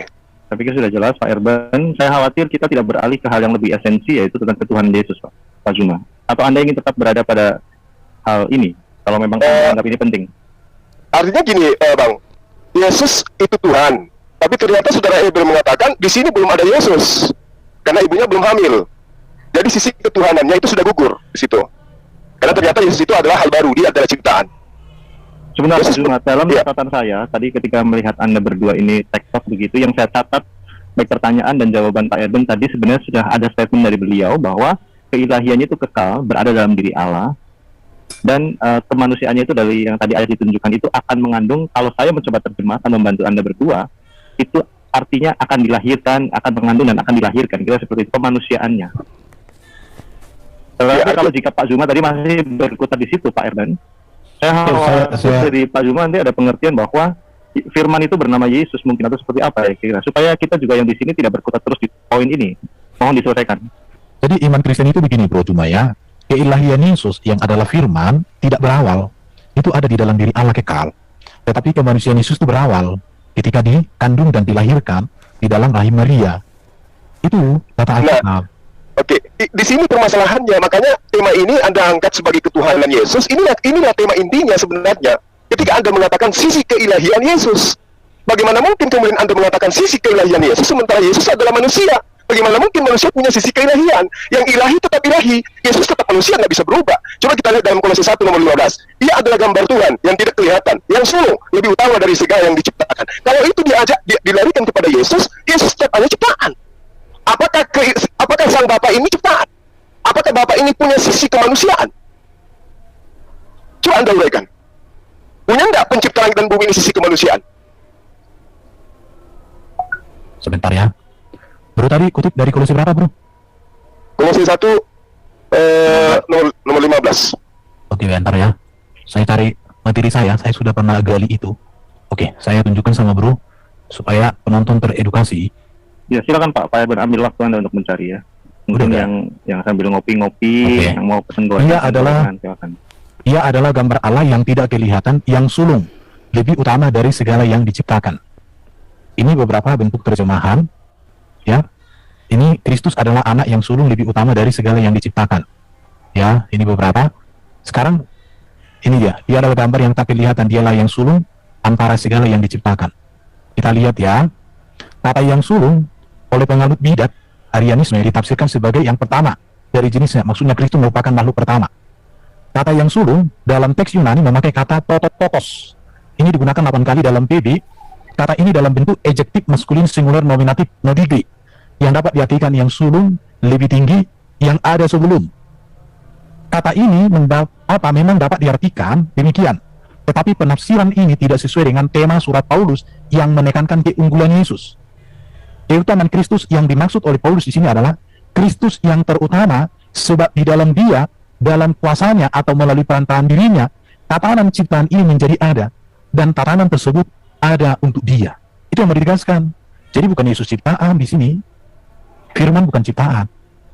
Saya pikir sudah jelas Pak Erban. Saya khawatir kita tidak beralih ke hal yang lebih esensi, yaitu tentang ketuhanan Yesus, Pak Zuma. Atau Anda ingin tetap berada pada hal ini, kalau memang Anda anggap ini penting? Artinya gini, Bang. Yesus itu Tuhan. Tapi ternyata saudara Ebel mengatakan di sini belum ada Yesus karena ibunya belum hamil. Jadi sisi ketuhanannya itu sudah gugur di situ. Karena ternyata Yesus itu adalah hal baru, dia adalah ciptaan. Sebenarnya Yesus- Pak Zuma, dalam Iya. catatan saya tadi ketika melihat Anda berdua ini tektok begitu, yang saya catat baik pertanyaan dan jawaban Pak Erben tadi sebenarnya sudah ada statement dari beliau bahwa keilahiannya itu kekal, berada dalam diri Allah, dan kemanusiaannya itu dari yang tadi ayat ditunjukkan itu akan mengandung, kalau saya mencoba terjemahkan membantu Anda berdua, itu artinya akan dilahirkan, akan mengandung dan akan dilahirkan, kira seperti itu kemanusiaannya. Tetapi Ya, kalau jika Pak Zuma tadi masih berkutat di situ, Pak Erben, saya khawatir saya- dari Pak Zuma nanti ada pengertian bahwa firman itu bernama Yesus mungkin, atau seperti apa ya kira, supaya kita juga yang di sini tidak berkutat terus di poin ini. Mohon diselesaikan. Jadi iman Kristen itu begini bro Cuma ya, keilahian Yesus yang adalah firman tidak berawal, itu ada di dalam diri Allah kekal. Tetapi kemanusiaan Yesus itu berawal ketika dikandung dan dilahirkan di dalam rahim Maria. Itu kata Alkitab. Oke, di sini permasalahannya, makanya tema ini Anda angkat sebagai ketuhanan Yesus. Inilah tema intinya sebenarnya. Ketika Anda mengatakan sisi keilahian Yesus, bagaimana mungkin kemudian Anda mengatakan sisi keilahian Yesus sementara Yesus adalah manusia? Bagaimana mungkin manusia punya sisi keilahian? Yang ilahi tetap ilahi, Yesus tetap manusia, nggak bisa berubah. Coba kita lihat dalam Kolose 1 nomor 15. Dia adalah gambar Tuhan yang tidak kelihatan, yang sulung, lebih utama dari segala yang diciptakan. Kalau itu dilarikan kepada Yesus, Yesus tetap hanya ciptaan. Apakah sang Bapa ini ciptaan? Apakah Bapa ini punya sisi kemanusiaan? Coba Anda uraikan. Punya enggak pencipta langit dan bumi ini sisi kemanusiaan? Sebentar ya. Bro tadi kutip dari Kolose berapa bro? Kolose 1 nomor 15. Oke bentar ya. Saya cari materi saya sudah pernah gali itu. Oke, saya tunjukkan sama bro supaya penonton teredukasi. Ya silakan Pak Erben, ambil waktu Anda untuk mencari ya. Mungkin Udah, yang sambil ngopi-ngopi, Oke. yang mau pesen gorengan. Dia adalah- silakan. Ia adalah gambar Allah yang tidak kelihatan, yang sulung, lebih utama dari segala yang diciptakan. Ini beberapa bentuk terjemahan. Ya, ini Kristus adalah anak yang sulung lebih utama dari segala yang diciptakan. Ya, ini beberapa. Sekarang ini dia adalah gambar yang tak kelihatan, dialah yang sulung antara segala yang diciptakan. Kita lihat ya, kata yang sulung oleh penganut bidat Arianisme ditafsirkan sebagai yang pertama dari jenisnya, maksudnya Kristus merupakan makhluk pertama. Kata yang sulung dalam teks Yunani memakai kata tototokos. Ini digunakan 8 kali dalam PB. Kata ini dalam bentuk ejektif maskulin singular nominatif nodigri, yang dapat diartikan yang sulung, lebih tinggi, yang ada sebelum. Kata ini memang dapat diartikan demikian. Tetapi penafsiran ini tidak sesuai dengan tema surat Paulus yang menekankan keunggulan Yesus. Keutamaan Kristus yang dimaksud oleh Paulus di sini adalah Kristus yang terutama, sebab di dalam Dia, dalam kuasanya atau melalui perantaraan dirinya, tatanan ciptaan ini menjadi ada, dan tatanan tersebut ada untuk Dia. Itu yang mau ditegaskan. Jadi bukan Yesus ciptaan di sini, firman bukan ciptaan.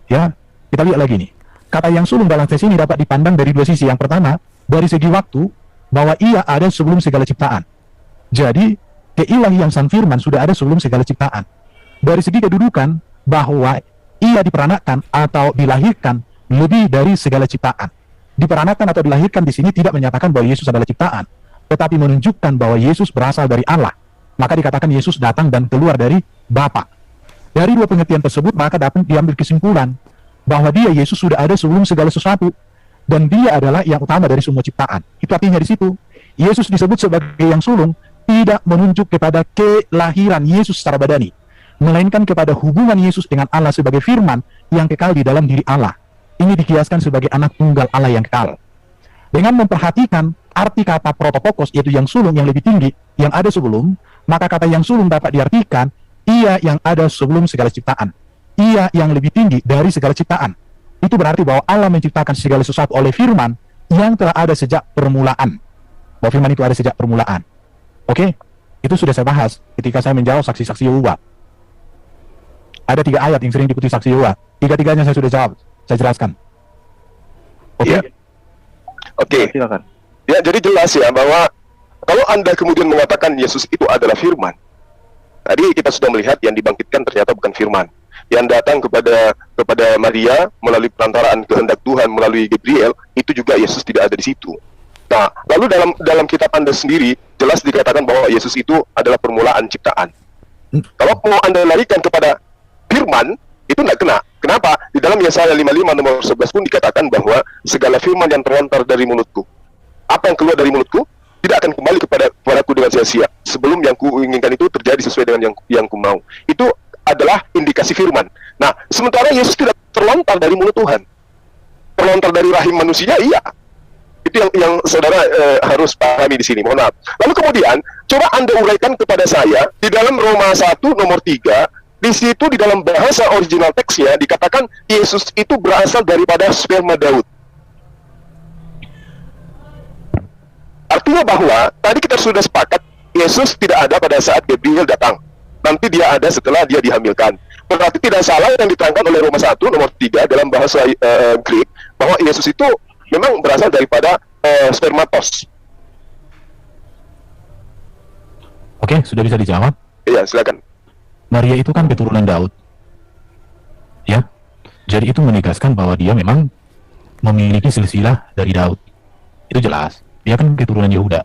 Ya, kita lihat lagi nih. Kata yang sulung dalam teks ini dapat dipandang dari dua sisi. Yang pertama, dari segi waktu, bahwa Ia ada sebelum segala ciptaan. Jadi, keilahian sang firman sudah ada sebelum segala ciptaan. Dari segi kedudukan, bahwa Ia diperanakan atau dilahirkan lebih dari segala ciptaan. Diperanakan atau dilahirkan di sini tidak menyatakan bahwa Yesus adalah ciptaan, tetapi menunjukkan bahwa Yesus berasal dari Allah. Maka dikatakan Yesus datang dan keluar dari Bapa. Dari dua pengertian tersebut, maka dapat diambil kesimpulan bahwa Dia, Yesus, sudah ada sebelum segala sesuatu, dan Dia adalah yang utama dari semua ciptaan. Itu artinya di situ Yesus disebut sebagai yang sulung tidak menunjuk kepada kelahiran Yesus secara badani, melainkan kepada hubungan Yesus dengan Allah sebagai firman yang kekal di dalam diri Allah. Ini dikiaskan sebagai anak tunggal Allah yang kekal. Dengan memperhatikan arti kata prototokos, yaitu yang sulung, yang lebih tinggi, yang ada sebelum, maka kata yang sulung dapat diartikan Ia yang ada sebelum segala ciptaan, Ia yang lebih tinggi dari segala ciptaan. Itu berarti bahwa Allah menciptakan segala sesuatu oleh firman yang telah ada sejak permulaan. bahwa firman itu ada sejak permulaan. Oke, itu sudah saya bahas ketika saya menjawab saksi-saksi Yehova. Ada 3 ayat yang sering diikuti saksi Yehova. Tiga-tiganya saya sudah jawab, saya jelaskan. Oke, Iya. Oke. Silakan. Ya, jadi jelas ya bahwa kalau Anda kemudian mengatakan Yesus itu adalah firman, tadi kita sudah melihat yang dibangkitkan ternyata bukan firman. Yang datang kepada Maria melalui perantaraan kehendak Tuhan melalui Gabriel, itu juga Yesus tidak ada di situ. Nah, lalu dalam kitab Anda sendiri jelas dikatakan bahwa Yesus itu adalah permulaan ciptaan. Kalau mau Anda larikan kepada firman, itu tidak kena. Kenapa? Di dalam Yesaya 55 nomor 11 pun dikatakan bahwa segala firman yang terlontar dari mulutku, apa yang keluar dari mulutku tidak akan kembali kepadaku dengan sia-sia sebelum yang kuinginkan itu terjadi sesuai dengan yang ku mau. Itu adalah indikasi firman. Nah, sementara Yesus tidak terlontar dari mulut Tuhan, terlontar dari rahim manusia, iya. Itu yang saudara harus pahami di sini. Mohon maaf. Lalu kemudian coba Anda uraikan kepada saya di dalam Roma 1 nomor 3. Di situ di dalam bahasa original teksnya dikatakan Yesus itu berasal daripada sperma Daud. Artinya bahwa tadi kita sudah sepakat Yesus tidak ada pada saat Gabriel datang. Nanti dia ada setelah dia dihamilkan. Berarti tidak salah yang diterangkan oleh Roma 1 nomor 3 dalam bahasa Greek bahwa Yesus itu memang berasal daripada spermatos. oke, sudah bisa dijawab. Iya, silakan. Maria itu kan keturunan Daud. Ya. Jadi itu menegaskan bahwa dia memang memiliki silsilah dari Daud. Itu jelas. Dia kan keturunan Yehuda.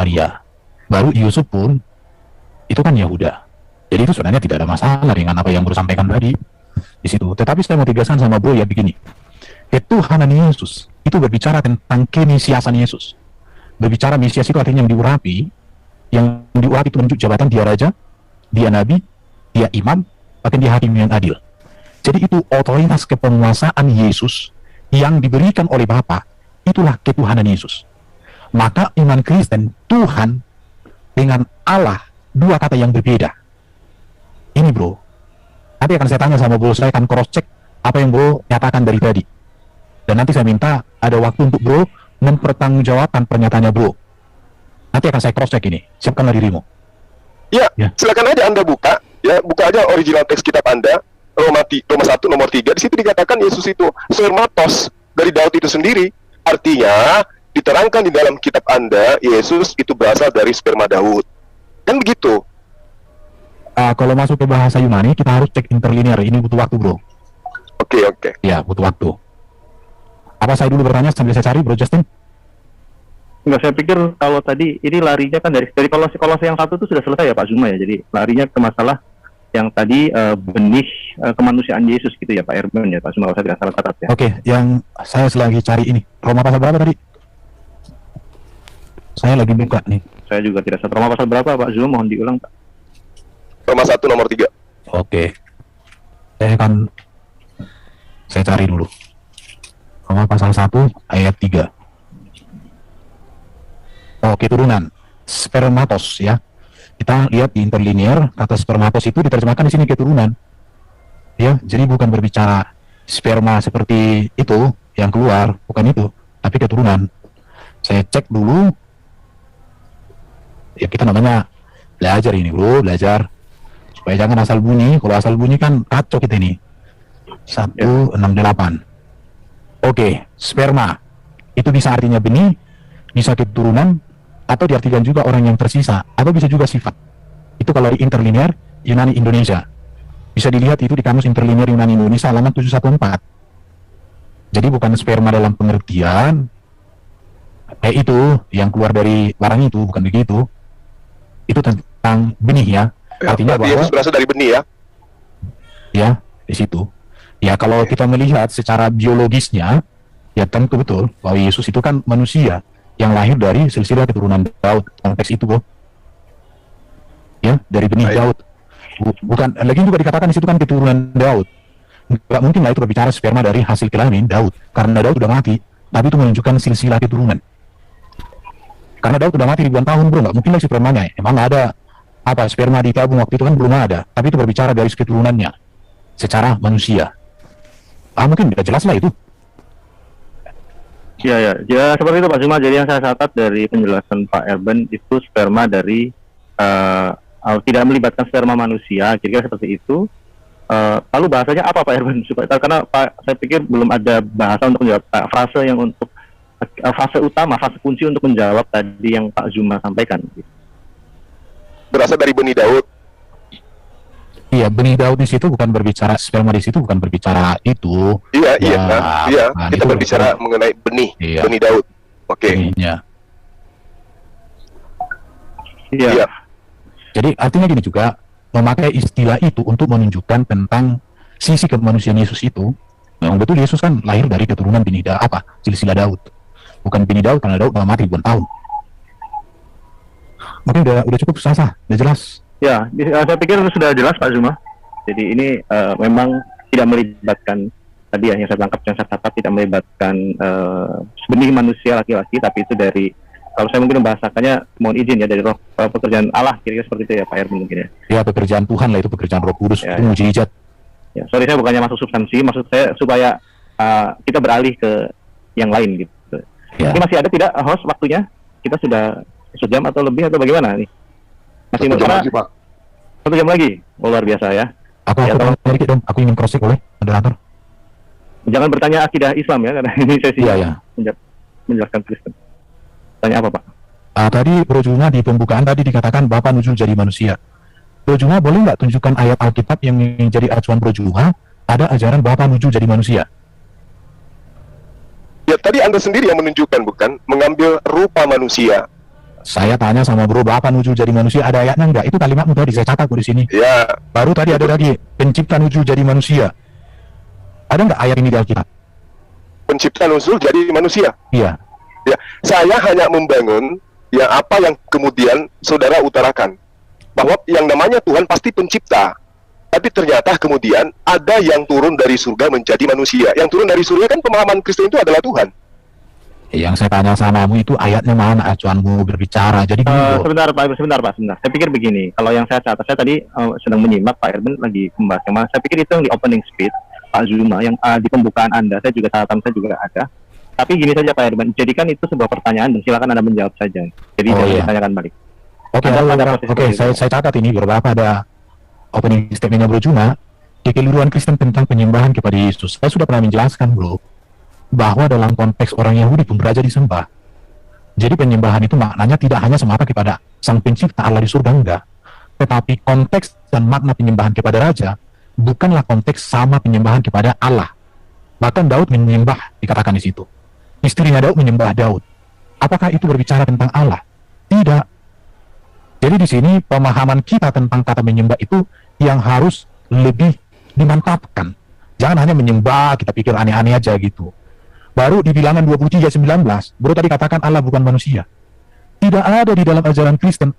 Maria. Baru Yusuf pun itu kan Yehuda. Jadi itu sebenarnya tidak ada masalah dengan apa yang baru sampaikan tadi di situ. Tetapi saya mau tegaskan sama bro ya begini. Ketuhanan Yesus itu berbicara tentang kemesiasan Yesus. Berbicara Mesias itu artinya yang diurapi. Yang diurapi itu menunjuk jabatan dia raja, dia nabi, dia imam, bahkan dia hakim yang adil. Jadi itu otoritas kepenguasaan Yesus yang diberikan oleh Bapa, itulah ketuhanan Yesus. Maka iman Kristen, Tuhan dengan Allah, dua kata yang berbeda. Ini bro, nanti akan saya tanya sama bro, saya akan cross check apa yang bro nyatakan dari tadi. Dan nanti saya minta ada waktu untuk bro mempertanggungjawabkan pernyataannya bro. Nanti akan saya cross check ini, siapkanlah dirimu. Ya, Ya. silakan aja Anda buka, ya, buka aja original teks kitab Anda, Roma 1 nomor 3. Di situ dikatakan Yesus itu spermatos dari Daud itu sendiri. Artinya, diterangkan di dalam kitab Anda, Yesus itu berasal dari sperma Daud. Kan begitu. Kalau masuk ke bahasa Yunani, kita harus cek interlinear. Ini butuh waktu bro. Oke. Ya, butuh waktu. Apa saya dulu bertanya sambil saya cari bro Justin? Enggak, saya pikir kalau tadi ini larinya kan dari kolose yang satu itu sudah selesai ya Pak Zuma ya. Jadi larinya ke masalah yang tadi benih kemanusiaan Yesus gitu ya Pak Erben ya Pak Zuma, kalau saya tidak salah catat ya. Oke, yang saya lagi cari ini. Roma pasal berapa tadi? Saya lagi buka nih. Saya juga tidak tahu. Roma pasal berapa Pak Zuma, mohon diulang Pak. Roma 1 nomor 3. Oke. Saya cari dulu. Roma pasal 1 ayat 3. Oh, keturunan. Spermatos ya. Kita lihat di interlinear, kata spermatos itu diterjemahkan di sini keturunan. Ya, jadi bukan berbicara sperma seperti itu yang keluar, bukan itu, tapi keturunan. Saya cek dulu. Ya, kita namanya belajar ini, bro, belajar. Supaya jangan asal bunyi. Kalau asal bunyi kan kacau kita ini. 168. Oke, sperma. Itu bisa artinya benih, bisa keturunan, atau diartikan juga orang yang tersisa, atau bisa juga sifat. Itu kalau di interlinear Yunani Indonesia. Bisa dilihat itu di kamus interlinear Yunani Indonesia halaman 714. Jadi bukan sperma dalam pengertian itu yang keluar dari barang itu, bukan begitu. Itu tentang benih ya. Artinya Berarti bahwa Yesus berasal dari benih ya. ya di situ. Ya kalau kita melihat secara biologisnya, ya tentu betul bahwa Yesus itu kan manusia yang lahir dari silsilah keturunan Daud. Konteks itu, bro. Ya, dari benih Baik. Daud. Bukan, lagi juga dikatakan di situ kan keturunan Daud. Nggak mungkin lah itu berbicara sperma dari hasil kelamin Daud, karena Daud udah mati. Tapi itu menunjukkan silsilah keturunan. Karena Daud udah mati ribuan tahun, bro, nggak mungkin lagi spermanya. Emang nggak ada apa sperma di tabung waktu itu kan belum ada. Tapi itu berbicara dari keturunannya secara manusia. Mungkin tidak jelas lah itu. Ya seperti itu Pak Zuma. Jadi yang saya catat dari penjelasan Pak Erben itu sperma dari tidak melibatkan sperma manusia, kira-kira seperti itu. Lalu bahasanya apa Pak Erben? Karena saya pikir belum ada bahasa untuk menjawab frase yang untuk frase utama, frase kunci untuk menjawab tadi yang Pak Zuma sampaikan. Berasal dari benih Daud. Iya, benih Daud di situ bukan berbicara sperma, di situ bukan berbicara itu. Iya. Nah, Kita itu berbicara mengenai benih, Iya. benih Daud. Oke. benihnya. Iya. Jadi artinya gini juga, memakai istilah itu untuk menunjukkan tentang sisi kemanusiaan Yesus itu. Yang betul Yesus kan lahir dari keturunan benih silsilah Daud. Bukan benih Daud karena Daud telah mati ribuan tahun. Oke, udah cukup sah, udah jelas. Ya, saya pikir sudah jelas Pak Zuma. Jadi ini memang tidak melibatkan tadi yang saya tangkap, yang saya catat tidak melibatkan benih manusia laki-laki, tapi itu dari, kalau saya mungkin membahasakannya, mohon izin ya, dari roh pekerjaan Allah, kira-kira seperti itu ya Pak Erwin mungkin ya. Ya, pekerjaan Tuhan lah itu, pekerjaan Roh Kudus, Ya, itu mujizat. Ya, sorry saya bukannya masuk substansi, maksud saya supaya kita beralih ke yang lain gitu. Ya. Ini masih ada tidak host waktunya? Kita sudah 1 jam atau lebih atau bagaimana nih? Masih 1 jam karena- lagi, Pak. 1 jam lagi? Oh, luar biasa ya. Aku Ya, tolong. sedikit dong, aku ingin cross check oleh moderator. Jangan bertanya akidah Islam ya, karena ini sesi Iya. menjelaskan Kristen. Tanya apa Pak? Tadi Bro Juma di pembukaan tadi dikatakan Bapak nujul jadi manusia. Bro Juma boleh nggak tunjukkan ayat Alkitab yang menjadi acuan Bro Juma ada ajaran Bapak nujul jadi manusia? Ya, tadi Anda sendiri yang menunjukkan, bukan? Mengambil rupa manusia. Saya tanya sama Bro, Bapak nujul jadi manusia ada ayatnya nggak? Itu kalimatmu tadi saya catat di sini. Ya, Baru tadi ada lagi pencipta nujul jadi manusia. Ada nggak ayat ini di Alkitab? pencipta nuzul jadi manusia. Iya. Ya, saya hanya membangun ya apa yang kemudian saudara utarakan, bahwa yang namanya Tuhan pasti pencipta. Tapi ternyata kemudian ada yang turun dari surga menjadi manusia. Yang turun dari surga kan pemahaman Kristen itu adalah Tuhan. Yang saya tanya samamu itu ayatnya mana acuanmu berbicara. Jadi gini, Bro. Sebentar Pak. Saya pikir begini, kalau yang saya catat, saya tadi sedang menyimak Pak Erben lagi membahas yang mana. Saya pikir itu yang di opening speech Pak Zuma, yang di pembukaan Anda, saya juga catatan saya juga ada. Tapi gini saja Pak Erben, jadikan itu sebuah pertanyaan dan silakan Anda menjawab saja. Jadi Oh, jangan iya. ditanyakan balik. Oke, oke, saya catat ini beberapa ada opening statementnya Bro Juma. Kekeliruan Kristen tentang penyembahan kepada Yesus. Saya sudah pernah menjelaskan, Bro, bahwa dalam konteks orang Yahudi pun beraja disembah. Jadi penyembahan itu maknanya tidak hanya semata kepada Sang Pencipta Allah di surga, enggak. Tetapi konteks dan makna penyembahan kepada raja bukanlah konteks sama penyembahan kepada Allah. Bahkan Daud menyembah, dikatakan di situ. Istrinya Daud menyembah Daud. Apakah itu berbicara tentang Allah? Tidak. Jadi di sini pemahaman kita tentang kata menyembah itu yang harus lebih dimantapkan. Jangan hanya menyembah, kita pikir aneh-aneh aja gitu. Baru di bilangan 23:19, Bro tadi katakan Allah bukan manusia. Tidak ada di dalam ajaran Kristen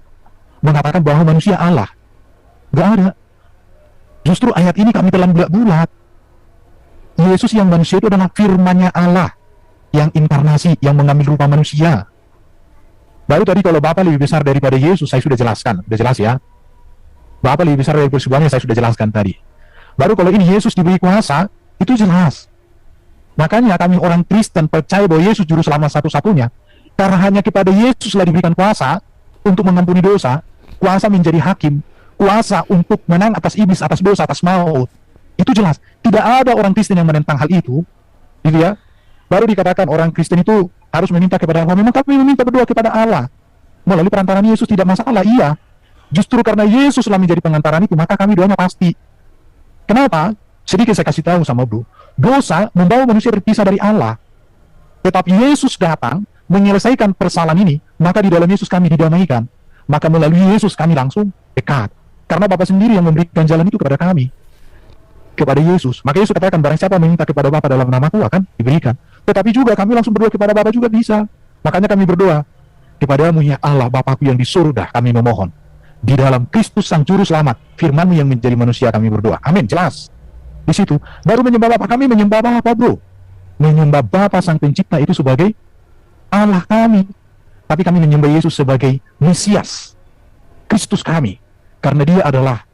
mengatakan bahwa manusia Allah. Gak ada. Justru ayat ini kami telan bulat-bulat. Yesus yang manusia itu adalah firman-Nya Allah yang inkarnasi, yang mengambil rupa manusia. Baru tadi kalau Bapa lebih besar daripada Yesus, saya sudah jelaskan. Sudah jelas ya. Bapa lebih besar daripada semuanya, saya sudah jelaskan tadi. Baru kalau ini Yesus diberi kuasa, itu jelas. Makanya kami orang Kristen percaya bahwa Yesus juru selamat satu-satunya. Karena hanya kepada Yesuslah diberikan kuasa untuk mengampuni dosa, kuasa menjadi hakim, kuasa untuk menang atas iblis, atas dosa, atas maut. Itu jelas. Tidak ada orang Kristen yang menentang hal itu. Gitu ya. Baru dikatakan orang Kristen itu harus meminta kepada Allah. Memang kami meminta berdoa kepada Allah. Melalui perantaraan Yesus tidak masalah. Iya. Justru karena Yesuslah menjadi pengantaran itu, maka kami doanya pasti. Kenapa? Sedikit saya kasih tahu sama Bro. Dosa membawa manusia terpisah dari Allah. Tetapi Yesus datang menyelesaikan persoalan ini, maka di dalam Yesus kami didamaikan. Maka melalui Yesus kami langsung dekat. Karena Bapa sendiri yang memberikan jalan itu kepada kami. Kepada Yesus. Maka Yesus katakan barang siapa meminta kepada Bapa dalam namaku akan diberikan. Tetapi juga kami langsung berdoa kepada Bapa juga bisa. Makanya kami berdoa kepadamu ya Allah Bapakku yang di surga, kami memohon. Di dalam Kristus Sang Juru Selamat, firman-Mu yang menjadi manusia kami berdoa. Amin, jelas. Di situ, baru menyembah Bapa, kami menyembah Bapa, Bro. Menyembah Bapa Sang Pencipta itu sebagai Allah kami. Tapi kami menyembah Yesus sebagai Mesias, Kristus kami. Karena dia adalah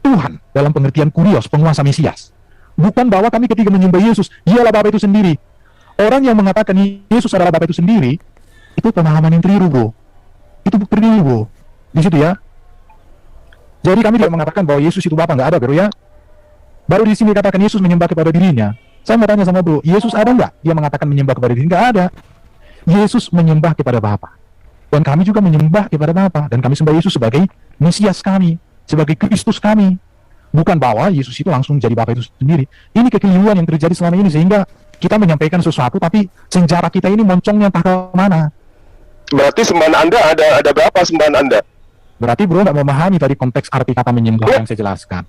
Tuhan dalam pengertian kurios, penguasa Mesias. Bukan bahwa kami ketika menyembah Yesus, dialah Bapa itu sendiri. orang yang mengatakan Yesus adalah Bapa itu sendiri, itu pemahaman yang keliru, bro. Itu keliru, bro. Di situ ya. Jadi kami tidak mengatakan bahwa Yesus itu Bapa, nggak ada, bro ya. Baru di sini katakan Yesus menyembah kepada dirinya. Saya mau tanya sama bro, Yesus ada nggak? Dia mengatakan menyembah kepada dirinya, nggak ada. Yesus menyembah kepada Bapa. Dan kami juga menyembah kepada Bapa. Dan kami sembah Yesus sebagai Mesias kami, sebagai Kristus kami. Bukan bahwa Yesus itu langsung jadi Bapa itu sendiri. Ini kekeliruan yang terjadi selama ini, sehingga kita menyampaikan sesuatu, tapi sejarah kita ini moncongnya entah ke mana. Berarti sembahan Anda ada berapa sembahan Anda? Berarti bro nggak memahami tadi konteks arti kata menyembah yang saya jelaskan.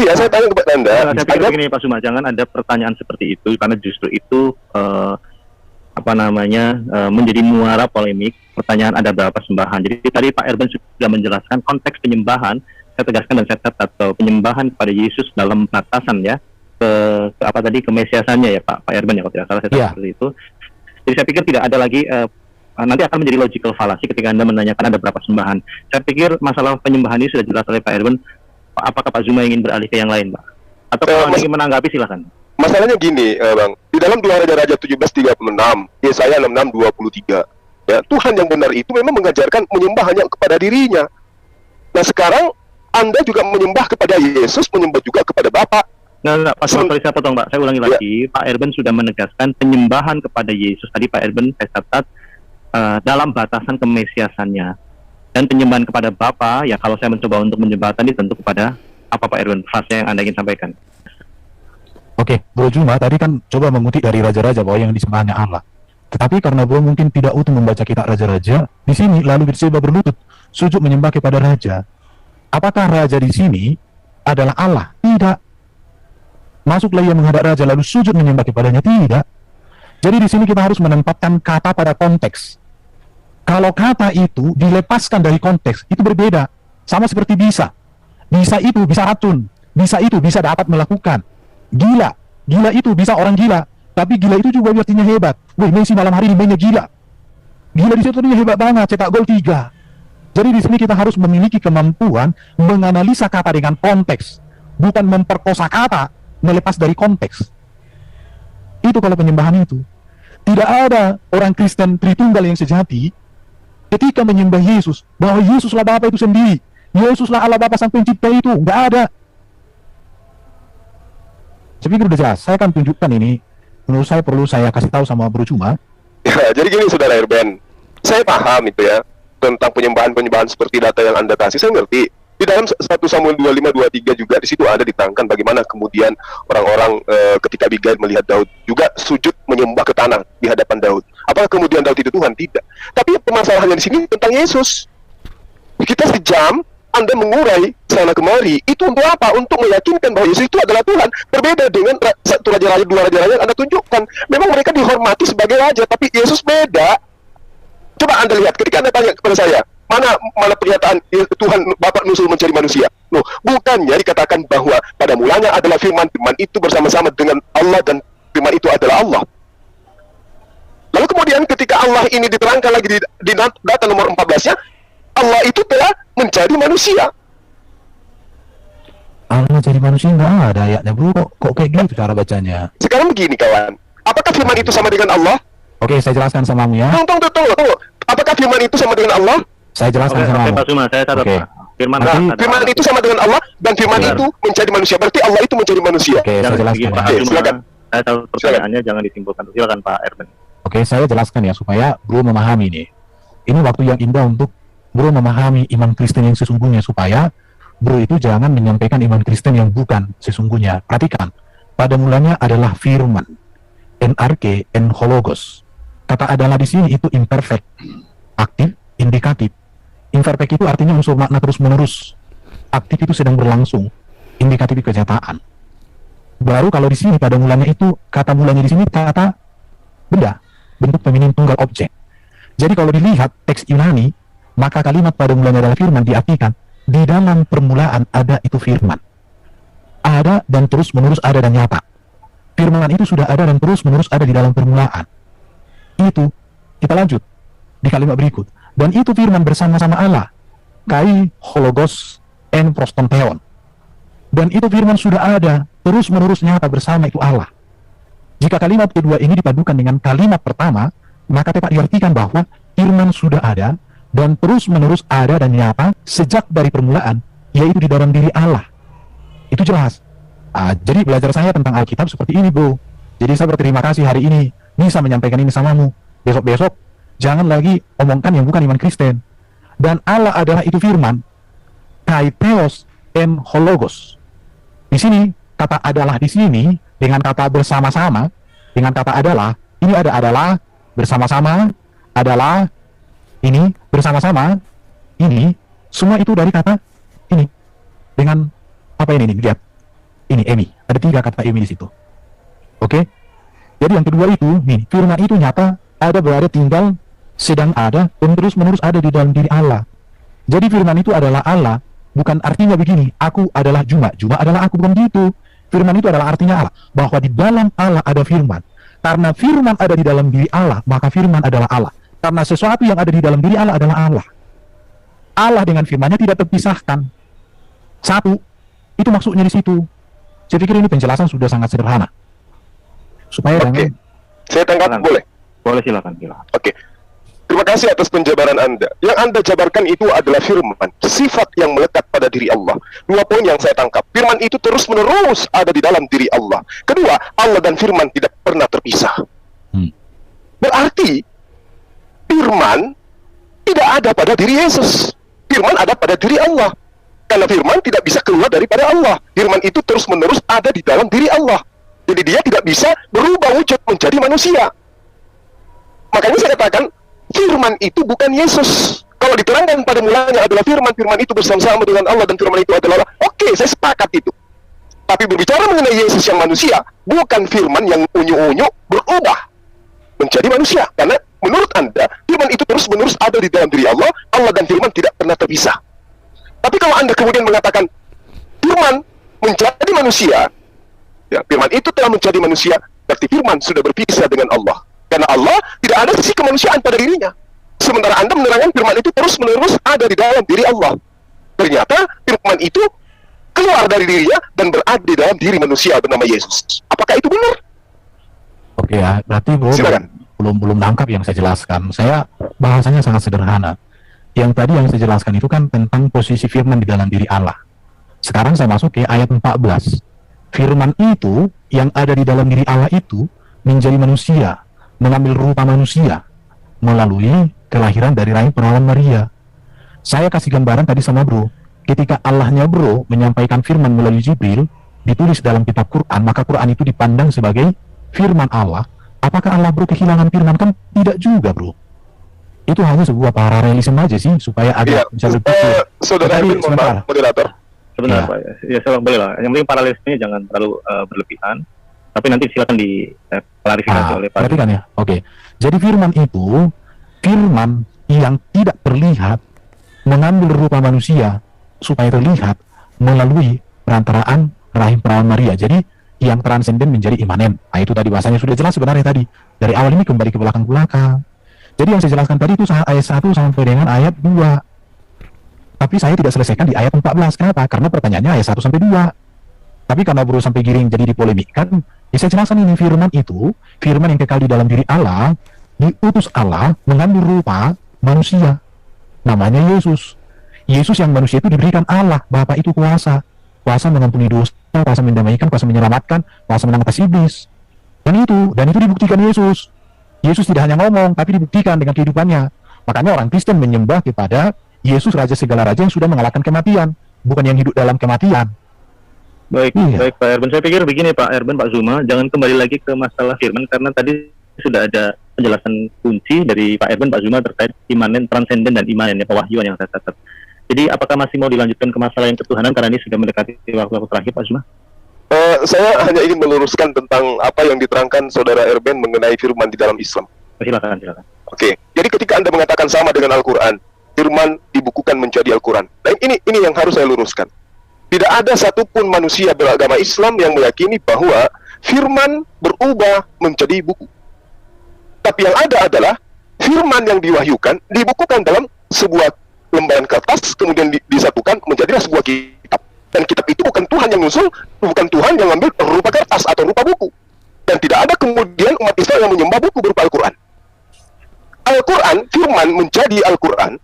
Iya, saya tanya kepada Anda. Saya pikir begini Pak Suma, jangan ada pertanyaan seperti itu, karena justru itu menjadi muara polemik. Pertanyaan ada berapa sembahan. Jadi tadi Pak Erben sudah menjelaskan konteks penyembahan. Saya tegaskan dan saya catat atau penyembahan kepada Yesus dalam batasan ya ke kemesiasannya ya Pak Erben ya, kalau tidak salah saya catat seperti itu. Jadi saya pikir tidak ada lagi nanti akan menjadi logical fallacy ketika Anda menanyakan ada berapa sembahan. Saya pikir masalah penyembahan ini sudah jelas oleh Pak Erben. Apakah Pak Zuma ingin beralih ke yang lain, Pak? Atau kalau ingin menanggapi silakan. Masalahnya gini, Bang. Di dalam 2 Raja-Raja 17:36, Yesaya 66:23, ya, Tuhan yang benar itu memang mengajarkan menyembah hanya kepada dirinya. Nah, sekarang Anda juga menyembah kepada Yesus, menyembah juga kepada Bapa. Nah, Pak Suma, saya potong, Pak. Saya ulangi lagi. Pak Erben sudah menegaskan penyembahan kepada Yesus. Tadi Pak Erben saya catat dalam batasan kemesiasannya. Dan penyembahan kepada Bapa, ya kalau saya mencoba untuk menjembatani tentu kepada apa Pak Erwin, frase yang Anda ingin sampaikan. Oke, Bro Juma tadi kan coba mengutip dari Raja-Raja bahwa yang disembahnya Allah. Tetapi karena Bro mungkin tidak utuh membaca kitab Raja-Raja, di sini lalu Batseba berlutut, sujud menyembah kepada Raja. Apakah Raja di sini adalah Allah? Tidak. Masuklah ia menghadap Raja lalu sujud menyembah kepadanya? Tidak. Jadi di sini kita harus menempatkan kata pada konteks. Kalau kata itu dilepaskan dari konteks, itu berbeda. Sama seperti bisa. Bisa itu bisa racun. Bisa itu bisa dapat melakukan. Gila. Gila itu bisa orang gila. Tapi gila itu juga artinya hebat. Wih, Messi malam hari ini mainnya gila. Gila di situ dia hebat banget, cetak gol 3. Jadi di sini kita harus memiliki kemampuan menganalisa kata dengan konteks. Bukan memperkosa kata, melepas dari konteks. Itu kalau penyembahan itu. Tidak ada orang Kristen Tritunggal yang sejati ketika menyembah Yesus, bahwa Yesuslah Bapa itu sendiri, Yesuslah Allah Bapa Sang Pencipta itu, nggak ada. Saya pikir udah jelas, saya akan tunjukkan ini. Menurut saya perlu saya kasih tahu sama Bro Cuma. Ya, jadi gini Saudara Erben, saya paham itu ya, tentang penyembahan-penyembahan seperti data yang Anda kasih, saya ngerti. Di dalam 1 Samuel 25-23 juga di situ ada diterangkan bagaimana kemudian orang-orang ketika Abigail melihat Daud juga sujud menyembah ke tanah di hadapan Daud. Apakah kemudian Daud itu Tuhan? Tidak. Tapi permasalahannya di sini tentang Yesus. Kita sejam Anda mengurai sana kemari, itu untuk apa? Untuk meyakinkan bahwa Yesus itu adalah Tuhan. Berbeda dengan satu raja-raja, 2 raja-raja yang Anda tunjukkan. Memang mereka dihormati sebagai raja, tapi Yesus beda. Coba Anda lihat ketika Anda tanya kepada saya, mana pernyataan Tuhan Bapa Nusul mencari manusia? Loh, bukannya dikatakan bahwa pada mulanya adalah firman itu bersama-sama dengan Allah dan firman itu adalah Allah. Lalu kemudian ketika Allah ini diterangkan lagi di data nomor 14-nya, Allah itu telah menjadi manusia. Allah jadi manusia nggak ada ayatnya, Bro. Kok kayak gitu cara bacanya? Sekarang begini kawan, apakah firman itu sama dengan Allah? Oke, saya jelaskan sama kamu ya. Tunggu. Apakah firman itu sama dengan Allah? Saya jelaskan sama kamu. Pak Suma, saya catat. Oke. Firman itu sama dengan Allah dan firman itu menjadi manusia. Berarti Allah itu menjadi manusia. Oke, saya jelaskan. Pak Oke, silakan. Saya tahu pertanyaannya, jangan disimpulkan. Silakan Pak Erben. Oke, saya jelaskan ya supaya Bro memahami nih. Ini waktu yang indah untuk Bro memahami iman Kristen yang sesungguhnya, supaya Bro itu jangan menyampaikan iman Kristen yang bukan sesungguhnya. Perhatikan, pada mulanya adalah firman, NRK, hologos. Kata adalah di sini itu imperfect, aktif, indikatif. Imperfect itu artinya unsur makna terus-menerus. Aktif itu sedang berlangsung, indikatif itu kenyataan. Baru kalau di sini pada mulanya itu, kata mulanya di sini kata benda, bentuk feminim tunggal objek. Jadi kalau dilihat teks Yunani, maka kalimat pada mulanya adalah firman diartikan di dalam permulaan ada itu firman. Ada dan terus-menerus ada dan nyata. Firman itu sudah ada dan terus-menerus ada di dalam permulaan. Itu, kita lanjut di kalimat berikut. Dan itu firman bersama-sama Allah. Kai, hologos, en prostonteon. Dan itu firman sudah ada, terus-menerus nyata bersama itu Allah. Jika kalimat kedua ini dipadukan dengan kalimat pertama, maka dapat diartikan bahwa firman sudah ada dan terus-menerus ada dan nyata sejak dari permulaan, yaitu di dalam diri Allah. Itu jelas. Jadi belajar saya tentang Alkitab seperti ini, bro. Jadi saya berterima kasih hari ini bisa menyampaikan ini samamu. Besok-besok jangan lagi omongkan yang bukan iman Kristen. Dan Allah adalah itu firman, Kaitheos en hologos. Di sini kata adalah di sini dengan kata bersama-sama, dengan kata adalah, ini ada adalah bersama-sama, adalah ini bersama-sama, ini semua itu dari kata ini. Dengan apa ini nih? Lihat. Ini emi. Ada 3 kata emi di situ. Oke? Jadi yang kedua itu, nih, firman itu nyata, ada, berada, tinggal, sedang ada, dan terus-menerus ada di dalam diri Allah. Jadi firman itu adalah Allah, bukan artinya begini, aku adalah Juma adalah aku, bukan gitu. Firman itu adalah artinya Allah, bahwa di dalam Allah ada firman. Karena firman ada di dalam diri Allah, maka firman adalah Allah. Karena sesuatu yang ada di dalam diri Allah adalah Allah. Allah dengan firman-Nya tidak terpisahkan. Satu, itu maksudnya di situ. Saya pikir ini penjelasan sudah sangat sederhana. Supaya Oke, saya tangkap boleh? Boleh, silakan. Oke. Terima kasih atas penjabaran Anda. Yang Anda jabarkan itu adalah firman, sifat yang melekat pada diri Allah. 2 poin yang saya tangkap. Firman itu terus-menerus ada di dalam diri Allah. Kedua, Allah dan firman tidak pernah terpisah. Berarti firman tidak ada pada diri Yesus. Firman ada pada diri Allah. Karena firman tidak bisa keluar daripada Allah. Firman itu terus-menerus ada di dalam diri Allah. Jadi dia tidak bisa berubah wujud menjadi manusia. Makanya saya katakan, firman itu bukan Yesus. Kalau diterangkan pada mulanya adalah firman, firman itu bersama-sama dengan Allah, dan firman itu adalah Allah. Oke, saya sepakat itu. Tapi berbicara mengenai Yesus yang manusia, bukan firman yang unyu-unyu berubah menjadi manusia. Karena menurut Anda, firman itu terus-menerus ada di dalam diri Allah, Allah dan firman tidak pernah terpisah. Tapi kalau Anda kemudian mengatakan firman menjadi manusia, ya, firman itu telah menjadi manusia, berarti firman sudah berpisah dengan Allah. Karena Allah tidak ada sisi kemanusiaan pada dirinya. Sementara Anda menerangkan firman itu terus-menerus ada di dalam diri Allah. Ternyata firman itu keluar dari dirinya dan berada di dalam diri manusia bernama Yesus. Apakah itu benar? Oke ya, berarti Silakan. belum nangkap yang saya jelaskan. Saya bahasanya sangat sederhana. Yang tadi yang saya jelaskan itu kan tentang posisi firman di dalam diri Allah. Sekarang saya masuk ke ayat 14. Firman itu yang ada di dalam diri Allah itu menjadi manusia, mengambil rupa manusia melalui kelahiran dari rahim perawan Maria. Saya kasih gambaran tadi sama bro. Ketika Allahnya bro menyampaikan firman melalui Jibril, ditulis dalam kitab Quran, maka Quran itu dipandang sebagai firman Allah. Apakah Allah bro kehilangan firman? Kan tidak juga bro. Itu hanya sebuah paralelisme aja sih, supaya agak bisa berpikir. Saudara Tetapi Erwin, mohon maaf, moderator. Sebentar, Ya. Pak. Ya, saya boleh lah. Yang penting paralelismenya jangan terlalu berlebihan. Tapi nanti silakan diklarifikasi oleh Pak. Berarti kan ya? Oke. Jadi firman itu, firman yang tidak terlihat, mengambil rupa manusia, supaya terlihat melalui perantaraan rahim perawan Maria. Jadi, yang transenden menjadi imanen. Nah, itu tadi bahasanya sudah jelas sebenarnya tadi. Dari awal ini kembali ke belakang-belakang. Jadi yang saya jelaskan tadi itu ayat 1 sampai dengan ayat 2. Tapi saya tidak selesaikan di ayat 14. Kenapa? Karena pertanyaannya ayat 1 sampai 2. Tapi karena baru sampai giring jadi dipolemikkan, ya saya jelaskan ini firman itu, firman yang kekal di dalam diri Allah, diutus Allah mengambil rupa manusia. Namanya Yesus. Yesus yang manusia itu diberikan Allah, Bapa itu kuasa. Kuasa mengampuni dosa, kuasa mendamaikan, kuasa menyelamatkan, kuasa menang atas iblis. Dan itu dibuktikan Yesus. Yesus tidak hanya ngomong, tapi dibuktikan dengan kehidupannya. Makanya orang Kristen menyembah kepada Yesus Raja segala raja yang sudah mengalahkan kematian, bukan yang hidup dalam kematian. Baik, Iya. baik Pak Erben. Saya pikir begini Pak Erben, Pak Zuma, jangan kembali lagi ke masalah firman, karena tadi sudah ada penjelasan kunci dari Pak Erben, Pak Zuma terkait imanen, transenden, dan imanen, ya, pewahyuan yang saya catat. Jadi apakah masih mau dilanjutkan ke masalah yang ketuhanan, karena ini sudah mendekati waktu terakhir, Pak Zuma? Saya hanya ingin meluruskan tentang apa yang diterangkan Saudara Erben mengenai firman di dalam Islam. Silakan. Oke, jadi ketika Anda mengatakan sama dengan Al-Quran, firman dibukukan menjadi Al-Quran. Dan ini yang harus saya luruskan. Tidak ada satupun manusia beragama Islam yang meyakini bahwa firman berubah menjadi buku. Tapi yang ada adalah firman yang diwahyukan dibukukan dalam sebuah lembaran kertas, kemudian disatukan menjadilah sebuah kitab. Dan kitab itu bukan Tuhan yang nyusul, bukan Tuhan yang ambil rupa kertas atau rupa buku. Dan Dan tidak ada kemudian umat Islam yang menyembah buku berupa Al-Quran. Al-Quran, firman menjadi Al-Quran,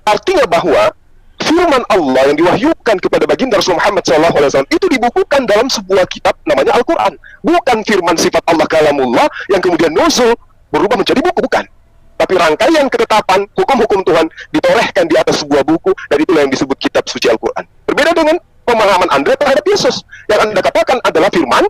artinya bahwa firman Allah yang diwahyukan kepada baginda Rasulullah Muhammad SAW itu dibukukan dalam sebuah kitab namanya Al-Quran. Bukan firman sifat Allah kalamullah yang kemudian nuzul berubah menjadi buku, bukan. Tapi rangkaian ketetapan hukum-hukum Tuhan ditorehkan di atas sebuah buku, dan itulah yang disebut kitab suci Al-Quran. Berbeda dengan pemahaman Anda terhadap Yesus. Yang Anda katakan adalah firman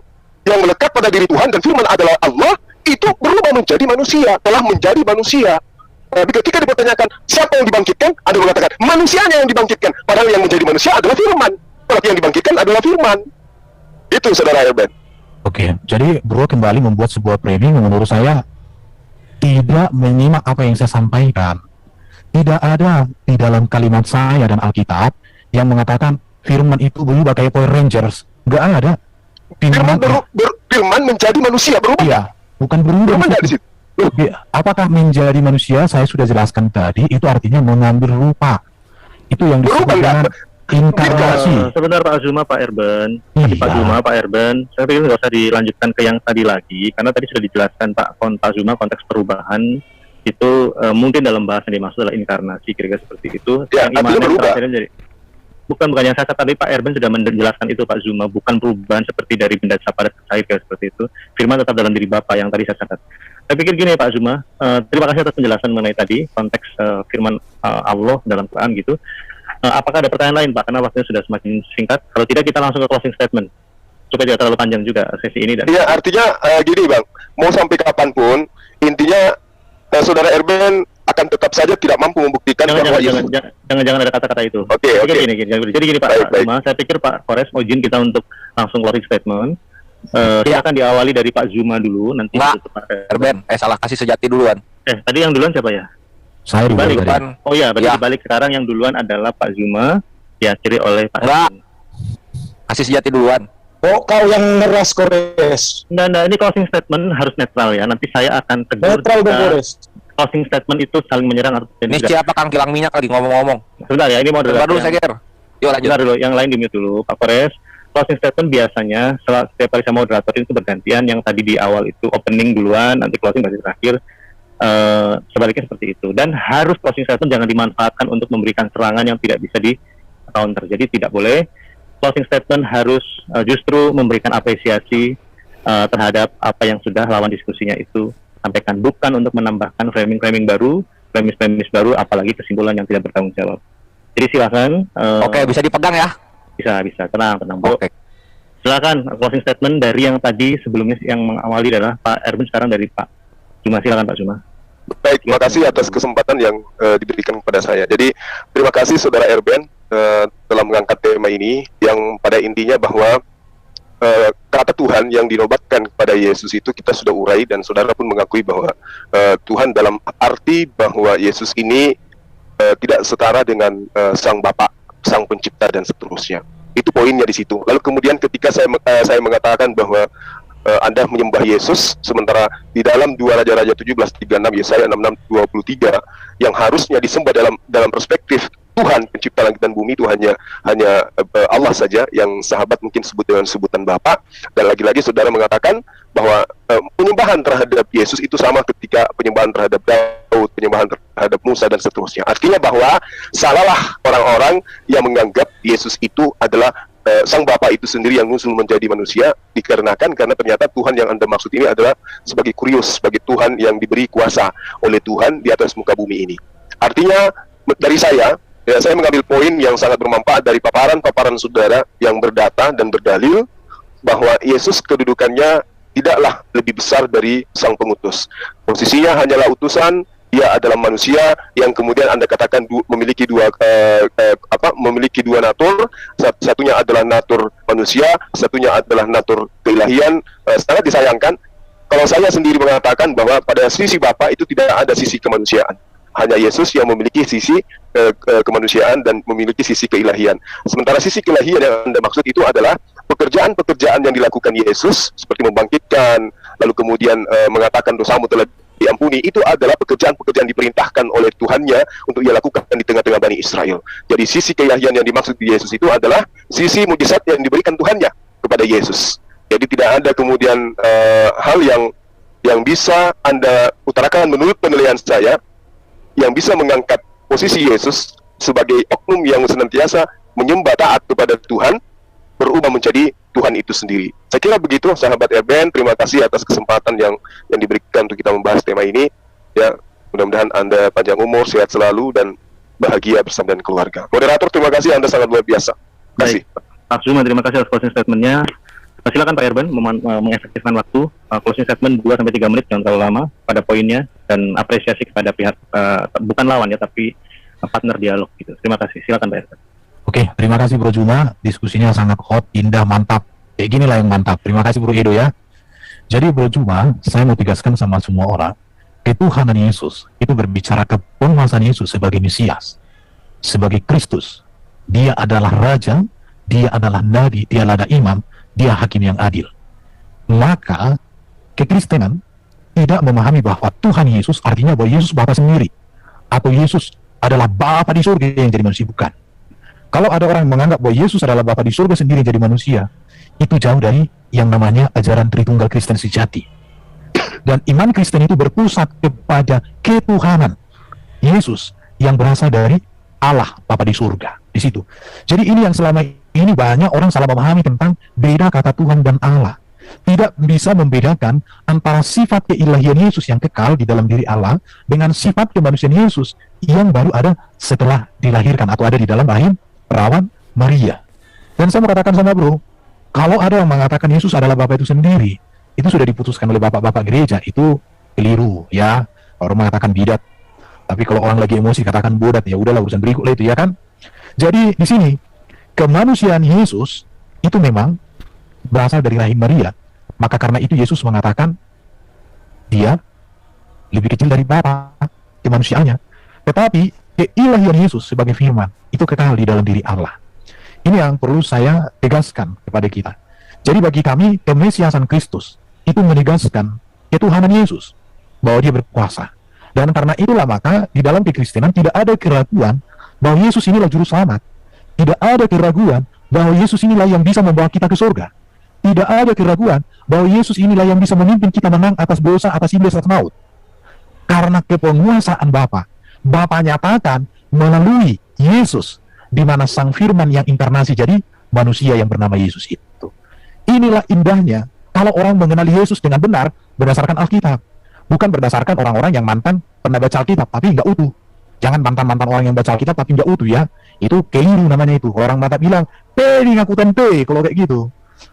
yang melekat pada diri Tuhan, dan firman adalah Allah, itu berubah menjadi manusia, telah menjadi manusia. Ketika dipertanyakan siapa yang dibangkitkan, Anda mengatakan manusianya yang dibangkitkan, padahal yang menjadi manusia adalah firman. Berarti yang dibangkitkan adalah firman. Itu saudara Erben. Oke, jadi bro kembali membuat sebuah framing yang menurut saya tidak menyimak apa yang saya sampaikan. Tidak ada di dalam kalimat saya dan Alkitab yang mengatakan firman itu berubah kayak Power Rangers. Nggak ada. Firman menjadi manusia, berubah. Iya, bukan berubah. Firman di situ. Apakah menjadi manusia? Saya sudah jelaskan tadi, itu artinya mengambil rupa. Itu yang disebut dengan inkarnasi. Sebentar Pak Azuma, Pak Erben. Iya. Pak Azuma, Pak Erben. Saya pikir nggak usah dilanjutkan ke yang tadi lagi, karena tadi sudah dijelaskan Pak Azuma konteks perubahan itu mungkin dalam bahasa yang dimaksud adalah inkarnasi, kira-kira seperti itu. Ya, yang artinya berubah. jadi bukan yang saya tadi Pak Erben sudah menjelaskan itu Pak Zuma, bukan perubahan seperti dari benda pada cair seperti itu. Firman tetap dalam diri Bapa yang tadi saya catat. Saya pikir gini Pak Zuma, terima kasih atas penjelasan mengenai tadi konteks firman Allah dalam Quran gitu. Apakah ada pertanyaan lain Pak? Karena waktunya sudah semakin singkat. Kalau tidak kita langsung ke closing statement supaya tidak terlalu panjang juga sesi ini. Iya, artinya gini Bang, mau sampai kapanpun intinya saudara Erben akan tetap saja tidak mampu membuktikan bahwa jangan ada kata-kata itu. Oke. Jadi gini Pak Zuma, saya pikir Pak Kores mau izin kita untuk langsung closing statement. Silakan diawali dari Pak Zuma dulu, nanti Pak Erben, salah kasih sejati duluan. Tadi yang duluan siapa ya? Saya Dibalik dulu kan? Oh iya, berarti Ya. dibalik. Sekarang yang duluan adalah Pak Zuma, diakhiri oleh Pak Enggak. Erben. Kasih sejati duluan. Kok kau yang ngeras Kores? Nah, ini closing statement harus netral ya. Nanti saya akan tegur Netral dong jika Kores. closing statement itu saling menyerang atau Ini tidak. siapa Kang Kilang Minyak lagi ngomong-ngomong? Sebentar ya, ini mau Sebentar dulu, Sekir. Yuk lanjut. Sebentar dulu, yang lain di mute dulu, Pak Kores. Closing statement biasanya setiap kali saya moderator itu bergantian. Yang tadi di awal itu opening duluan, nanti closing baru terakhir. Sebaliknya seperti itu. Dan harus closing statement jangan dimanfaatkan untuk memberikan serangan yang tidak bisa di counter. Jadi tidak boleh. Closing statement harus justru memberikan apresiasi terhadap apa yang sudah lawan diskusinya itu sampaikan, bukan untuk menambahkan framing-framing baru, premis-premis baru, apalagi kesimpulan yang tidak bertanggung jawab. Jadi silakan. Oke, bisa dipegang ya? Bisa, tenang, Bu. Oke. Silakan closing statement dari yang tadi sebelumnya yang mengawali adalah Pak Erben, sekarang dari Pak Zuma. Silakan Pak Zuma. Baik, terima kasih atas kesempatan yang diberikan kepada saya. Jadi terima kasih saudara Erben telah mengangkat tema ini yang pada intinya bahwa kata Tuhan yang dinobatkan kepada Yesus itu kita sudah urai, dan saudara pun mengakui bahwa Tuhan dalam arti bahwa Yesus ini tidak setara dengan Sang Bapa, Sang Pencipta dan seterusnya. Itu poinnya di situ. Lalu kemudian ketika saya mengatakan bahwa Anda menyembah Yesus, sementara di dalam 2 Raja-Raja 17:36, Yesaya 66:23 yang harusnya disembah dalam perspektif Tuhan pencipta langit dan bumi itu hanya Allah saja yang sahabat mungkin sebut dengan sebutan Bapa. Dan lagi-lagi saudara mengatakan bahwa penyembahan terhadap Yesus itu sama ketika penyembahan terhadap Daud, penyembahan terhadap Musa dan seterusnya. Artinya bahwa salahlah orang-orang yang menganggap Yesus itu adalah Sang Bapa itu sendiri yang muncul menjadi manusia, dikarenakan karena ternyata Tuhan yang Anda maksud ini adalah sebagai kurios, sebagai Tuhan yang diberi kuasa oleh Tuhan di atas muka bumi ini. Artinya dari saya mengambil poin yang sangat bermanfaat dari paparan saudara yang berdata dan berdalil bahwa Yesus kedudukannya tidaklah lebih besar dari Sang Pengutus. Posisinya hanyalah utusan. Dia adalah manusia yang kemudian Anda katakan memiliki dua natur. Satunya adalah natur manusia, satunya adalah natur keilahian. Sangat disayangkan kalau saya sendiri mengatakan bahwa pada sisi Bapa itu tidak ada sisi kemanusiaan. Hanya Yesus yang memiliki sisi kemanusiaan dan memiliki sisi keilahian. Sementara sisi keilahian yang Anda maksud itu adalah pekerjaan-pekerjaan yang dilakukan Yesus, seperti membangkitkan, lalu kemudian mengatakan dosamu telah diampuni, itu adalah pekerjaan-pekerjaan diperintahkan oleh Tuhannya untuk ia lakukan di tengah-tengah Bani Israel. Jadi sisi keilahian yang dimaksud di Yesus itu adalah sisi mujizat yang diberikan Tuhannya kepada Yesus. Jadi tidak ada kemudian hal yang bisa Anda utarakan menurut penilaian saya yang bisa mengangkat posisi Yesus sebagai oknum yang senantiasa menyembah taat kepada Tuhan berubah menjadi Tuhan itu sendiri. Saya kira begitu, sahabat Erben. Terima kasih atas kesempatan yang diberikan untuk kita membahas tema ini. Ya, mudah-mudahan Anda panjang umur, sehat selalu, dan bahagia bersama dengan keluarga. Moderator, terima kasih, Anda sangat luar biasa. Terima kasih. Pak Zuma, terima kasih atas closing statement-nya. Silakan Pak Erben mengefektifkan waktu. Closing statement 2-3 menit, jangan terlalu lama pada poinnya, dan apresiasi kepada pihak bukan lawan ya, tapi partner dialog gitu. Terima kasih. Silakan Pak Erben. Oke, terima kasih Bro Juma. Diskusinya sangat hot, indah, mantap. Kayak ginilah yang mantap. Terima kasih Bro Edo ya. Jadi Bro Juma, saya mau tegaskan sama semua orang, ketuhanan Yesus itu berbicara ke penguasaan Yesus sebagai Mesias, sebagai Kristus. Dia adalah Raja, dia adalah Nabi, dia adalah Imam, dia Hakim yang adil. Maka kekristenan tidak memahami bahwa Tuhan Yesus artinya bahwa Yesus Bapa sendiri, atau Yesus adalah Bapa di surga yang jadi manusia. Bukan. Kalau ada orang yang menganggap bahwa Yesus adalah Bapa di surga sendiri yang jadi manusia, itu jauh dari yang namanya ajaran Tritunggal Kristen sejati. Dan iman Kristen itu berpusat kepada ketuhanan Yesus yang berasal dari Allah Bapa di surga. Di situ. Jadi ini yang selama ini banyak orang salah memahami tentang beda kata Tuhan dan Allah. Tidak bisa membedakan antara sifat keilahian Yesus yang kekal di dalam diri Allah dengan sifat kemanusiaan Yesus yang baru ada setelah dilahirkan atau ada di dalam rahim perawan Maria. Dan saya mau katakan sama bro, kalau ada yang mengatakan Yesus adalah Bapa itu sendiri, itu sudah diputuskan oleh bapak-bapak gereja, itu keliru ya. Orang mengatakan bidat, tapi kalau orang lagi emosi katakan bodat, ya udahlah urusan berikutnya itu ya kan. Jadi di sini kemanusiaan Yesus itu memang berasal dari rahim Maria. Maka karena itu Yesus mengatakan dia lebih kecil dari Bapa kemanusiaannya. Tetapi keilahian Yesus sebagai firman itu kekal di dalam diri Allah. Ini yang perlu saya tegaskan kepada kita. Jadi bagi kami kemesiasan Kristus itu menegaskan ketuhanan Yesus, bahwa dia berkuasa. Dan karena itulah maka di dalam kekristenan tidak ada keraguan bahwa Yesus inilah juru selamat. Tidak ada keraguan bahwa Yesus inilah yang bisa membawa kita ke surga. Tidak ada keraguan bahwa Yesus inilah yang bisa memimpin kita menang atas dosa, atas iblis, atas maut. Karena kepenguasaan Bapa nyatakan melalui Yesus, di mana Sang Firman yang inkarnasi jadi manusia yang bernama Yesus itu. Inilah indahnya kalau orang mengenali Yesus dengan benar berdasarkan Alkitab, bukan berdasarkan orang-orang yang mantan pernah baca Alkitab tapi nggak utuh. Jangan mantan-mantan orang yang baca Alkitab tapi nggak utuh ya. Itu keliru namanya itu. Orang mata bilang, "P ngaku tempe," kalau kayak gitu.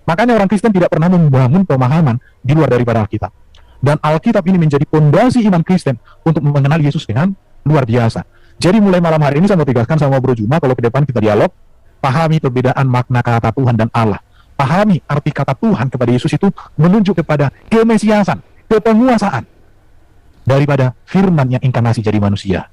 Makanya orang Kristen tidak pernah membangun pemahaman di luar daripada Alkitab. Dan Alkitab ini menjadi fondasi iman Kristen untuk mengenal Yesus dengan luar biasa. Jadi mulai malam hari ini saya mau tegaskan sama Bro Juma, kalau ke depan kita dialog, pahami perbedaan makna kata Tuhan dan Allah. Pahami arti kata Tuhan kepada Yesus itu menunjuk kepada kemesiasan, kepenguasaan daripada firman yang inkarnasi jadi manusia.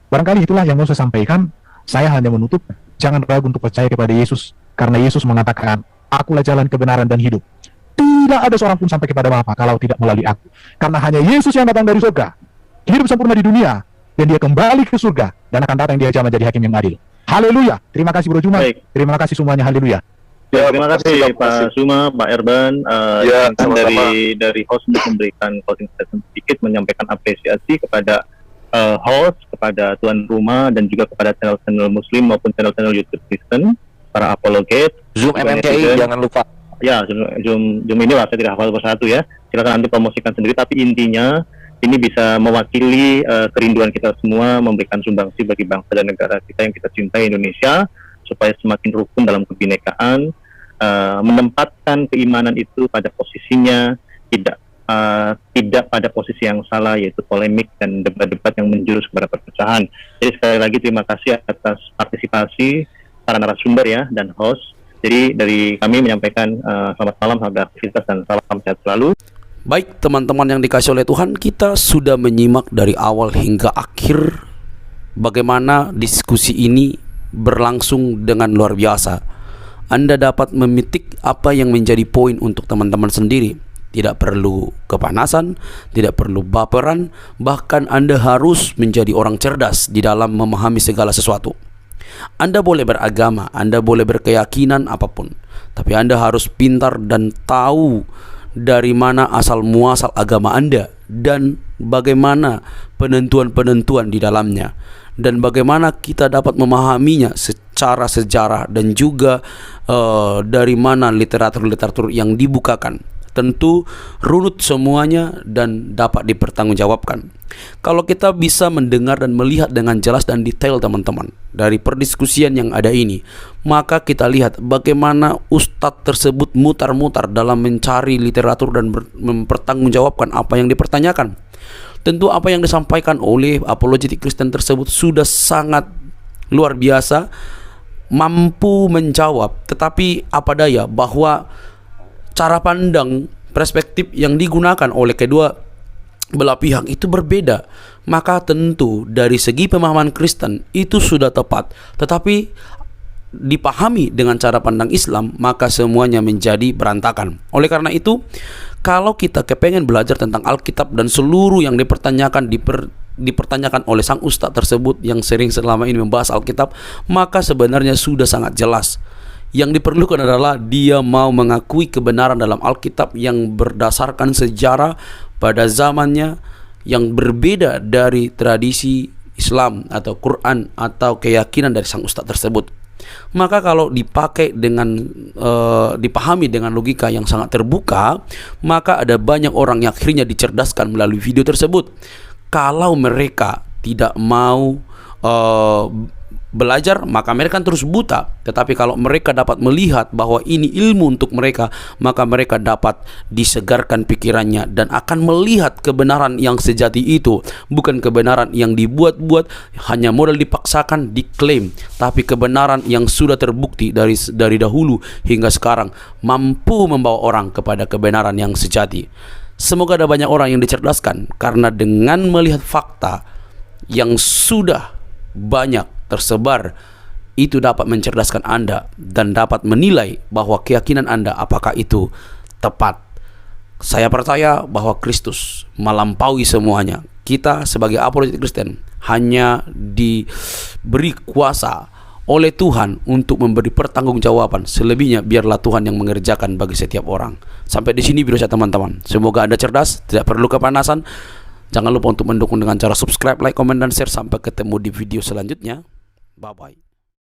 Barangkali itulah yang mau saya sampaikan. Saya hanya menutup, jangan ragu untuk percaya kepada Yesus, karena Yesus mengatakan, "Akulah jalan kebenaran dan hidup. Tidak ada seorang pun sampai kepada Bapa kalau tidak melalui aku." Karena hanya Yesus yang datang dari surga, hidup sempurna di dunia, dan dia kembali ke surga, dan akan datang dia menjadi hakim yang adil. Haleluya. Terima kasih Bro Juma. Baik. Terima kasih semuanya. Haleluya. Ya, terima kasih Pak Zuma, Pak Erben. Ya, sama-sama. Dari host untuk memberikan closing statement sedikit, menyampaikan apresiasi kepada host, kepada tuan rumah, dan juga kepada channel-channel Muslim maupun channel-channel YouTube Kristen, para apologet, Zoom MMKI jangan lupa. Ya, Zoom ini lah, saya tidak hafal persatu ya. Silakan nanti promosikan sendiri, tapi intinya ini bisa mewakili kerinduan kita semua memberikan sumbangsi bagi bangsa dan negara kita yang kita cintai, Indonesia, supaya semakin rukun dalam kebinekaan, menempatkan keimanan itu pada posisinya, tidak pada posisi yang salah, yaitu polemik dan debat-debat yang menjurus kepada perpecahan. Jadi sekali lagi terima kasih atas partisipasi para narasumber ya dan host. Jadi dari kami menyampaikan selamat malam, selamat aktivitas, dan salam sehat selalu. Baik teman-teman yang dikasih oleh Tuhan, kita sudah menyimak dari awal hingga akhir bagaimana diskusi ini berlangsung dengan luar biasa. Anda dapat memetik apa yang menjadi poin untuk teman-teman sendiri. Tidak perlu kepanasan, tidak perlu baperan, bahkan Anda harus menjadi orang cerdas di dalam memahami segala sesuatu. Anda boleh beragama, Anda boleh berkeyakinan apapun, tapi Anda harus pintar dan tahu dari mana asal muasal agama Anda dan bagaimana penentuan-penentuan di dalamnya, dan bagaimana kita dapat memahaminya secara sejarah dan juga dari mana literatur-literatur yang dibukakan. Tentu runut semuanya dan dapat dipertanggungjawabkan. Kalau kita bisa mendengar dan melihat dengan jelas dan detail teman-teman dari perdiskusian yang ada ini, maka kita lihat bagaimana ustadz tersebut mutar-mutar dalam mencari literatur dan mempertanggungjawabkan apa yang dipertanyakan. Tentu apa yang disampaikan oleh apologetik Kristen tersebut sudah sangat luar biasa, mampu menjawab. Tetapi apa daya bahwa cara pandang, perspektif yang digunakan oleh kedua belah pihak itu berbeda. Maka tentu dari segi pemahaman Kristen itu sudah tepat, tetapi dipahami dengan cara pandang Islam, maka semuanya menjadi berantakan. Oleh karena itu, kalau kita kepengen belajar tentang Alkitab dan seluruh yang dipertanyakan oleh sang ustadz tersebut yang sering selama ini membahas Alkitab, maka sebenarnya sudah sangat jelas. Yang diperlukan adalah dia mau mengakui kebenaran dalam Alkitab yang berdasarkan sejarah pada zamannya, yang berbeda dari tradisi Islam atau Quran atau keyakinan dari sang ustadz tersebut. Maka kalau dipakai dengan dipahami dengan logika yang sangat terbuka, maka ada banyak orang yang akhirnya dicerdaskan melalui video tersebut. Kalau mereka tidak mau belajar, maka mereka terus buta. Tetapi kalau mereka dapat melihat bahwa ini ilmu untuk mereka, maka mereka dapat disegarkan pikirannya dan akan melihat kebenaran yang sejati itu, bukan kebenaran yang dibuat-buat, hanya modal dipaksakan, diklaim, tapi kebenaran yang sudah terbukti dari dahulu hingga sekarang, mampu membawa orang kepada kebenaran yang sejati. Semoga ada banyak orang yang dicerdaskan, karena dengan melihat fakta yang sudah banyak tersebar, itu dapat mencerdaskan Anda dan dapat menilai bahwa keyakinan Anda apakah itu tepat. Saya percaya bahwa Kristus melampaui semuanya. Kita sebagai apologetik Kristen hanya diberi kuasa oleh Tuhan untuk memberi pertanggungjawaban. Selebihnya biarlah Tuhan yang mengerjakan bagi setiap orang. Sampai di sini video saya teman-teman. Semoga Anda cerdas, tidak perlu kepanasan. Jangan lupa untuk mendukung dengan cara subscribe, like, komen, dan share. Sampai ketemu di video selanjutnya. Bye-bye.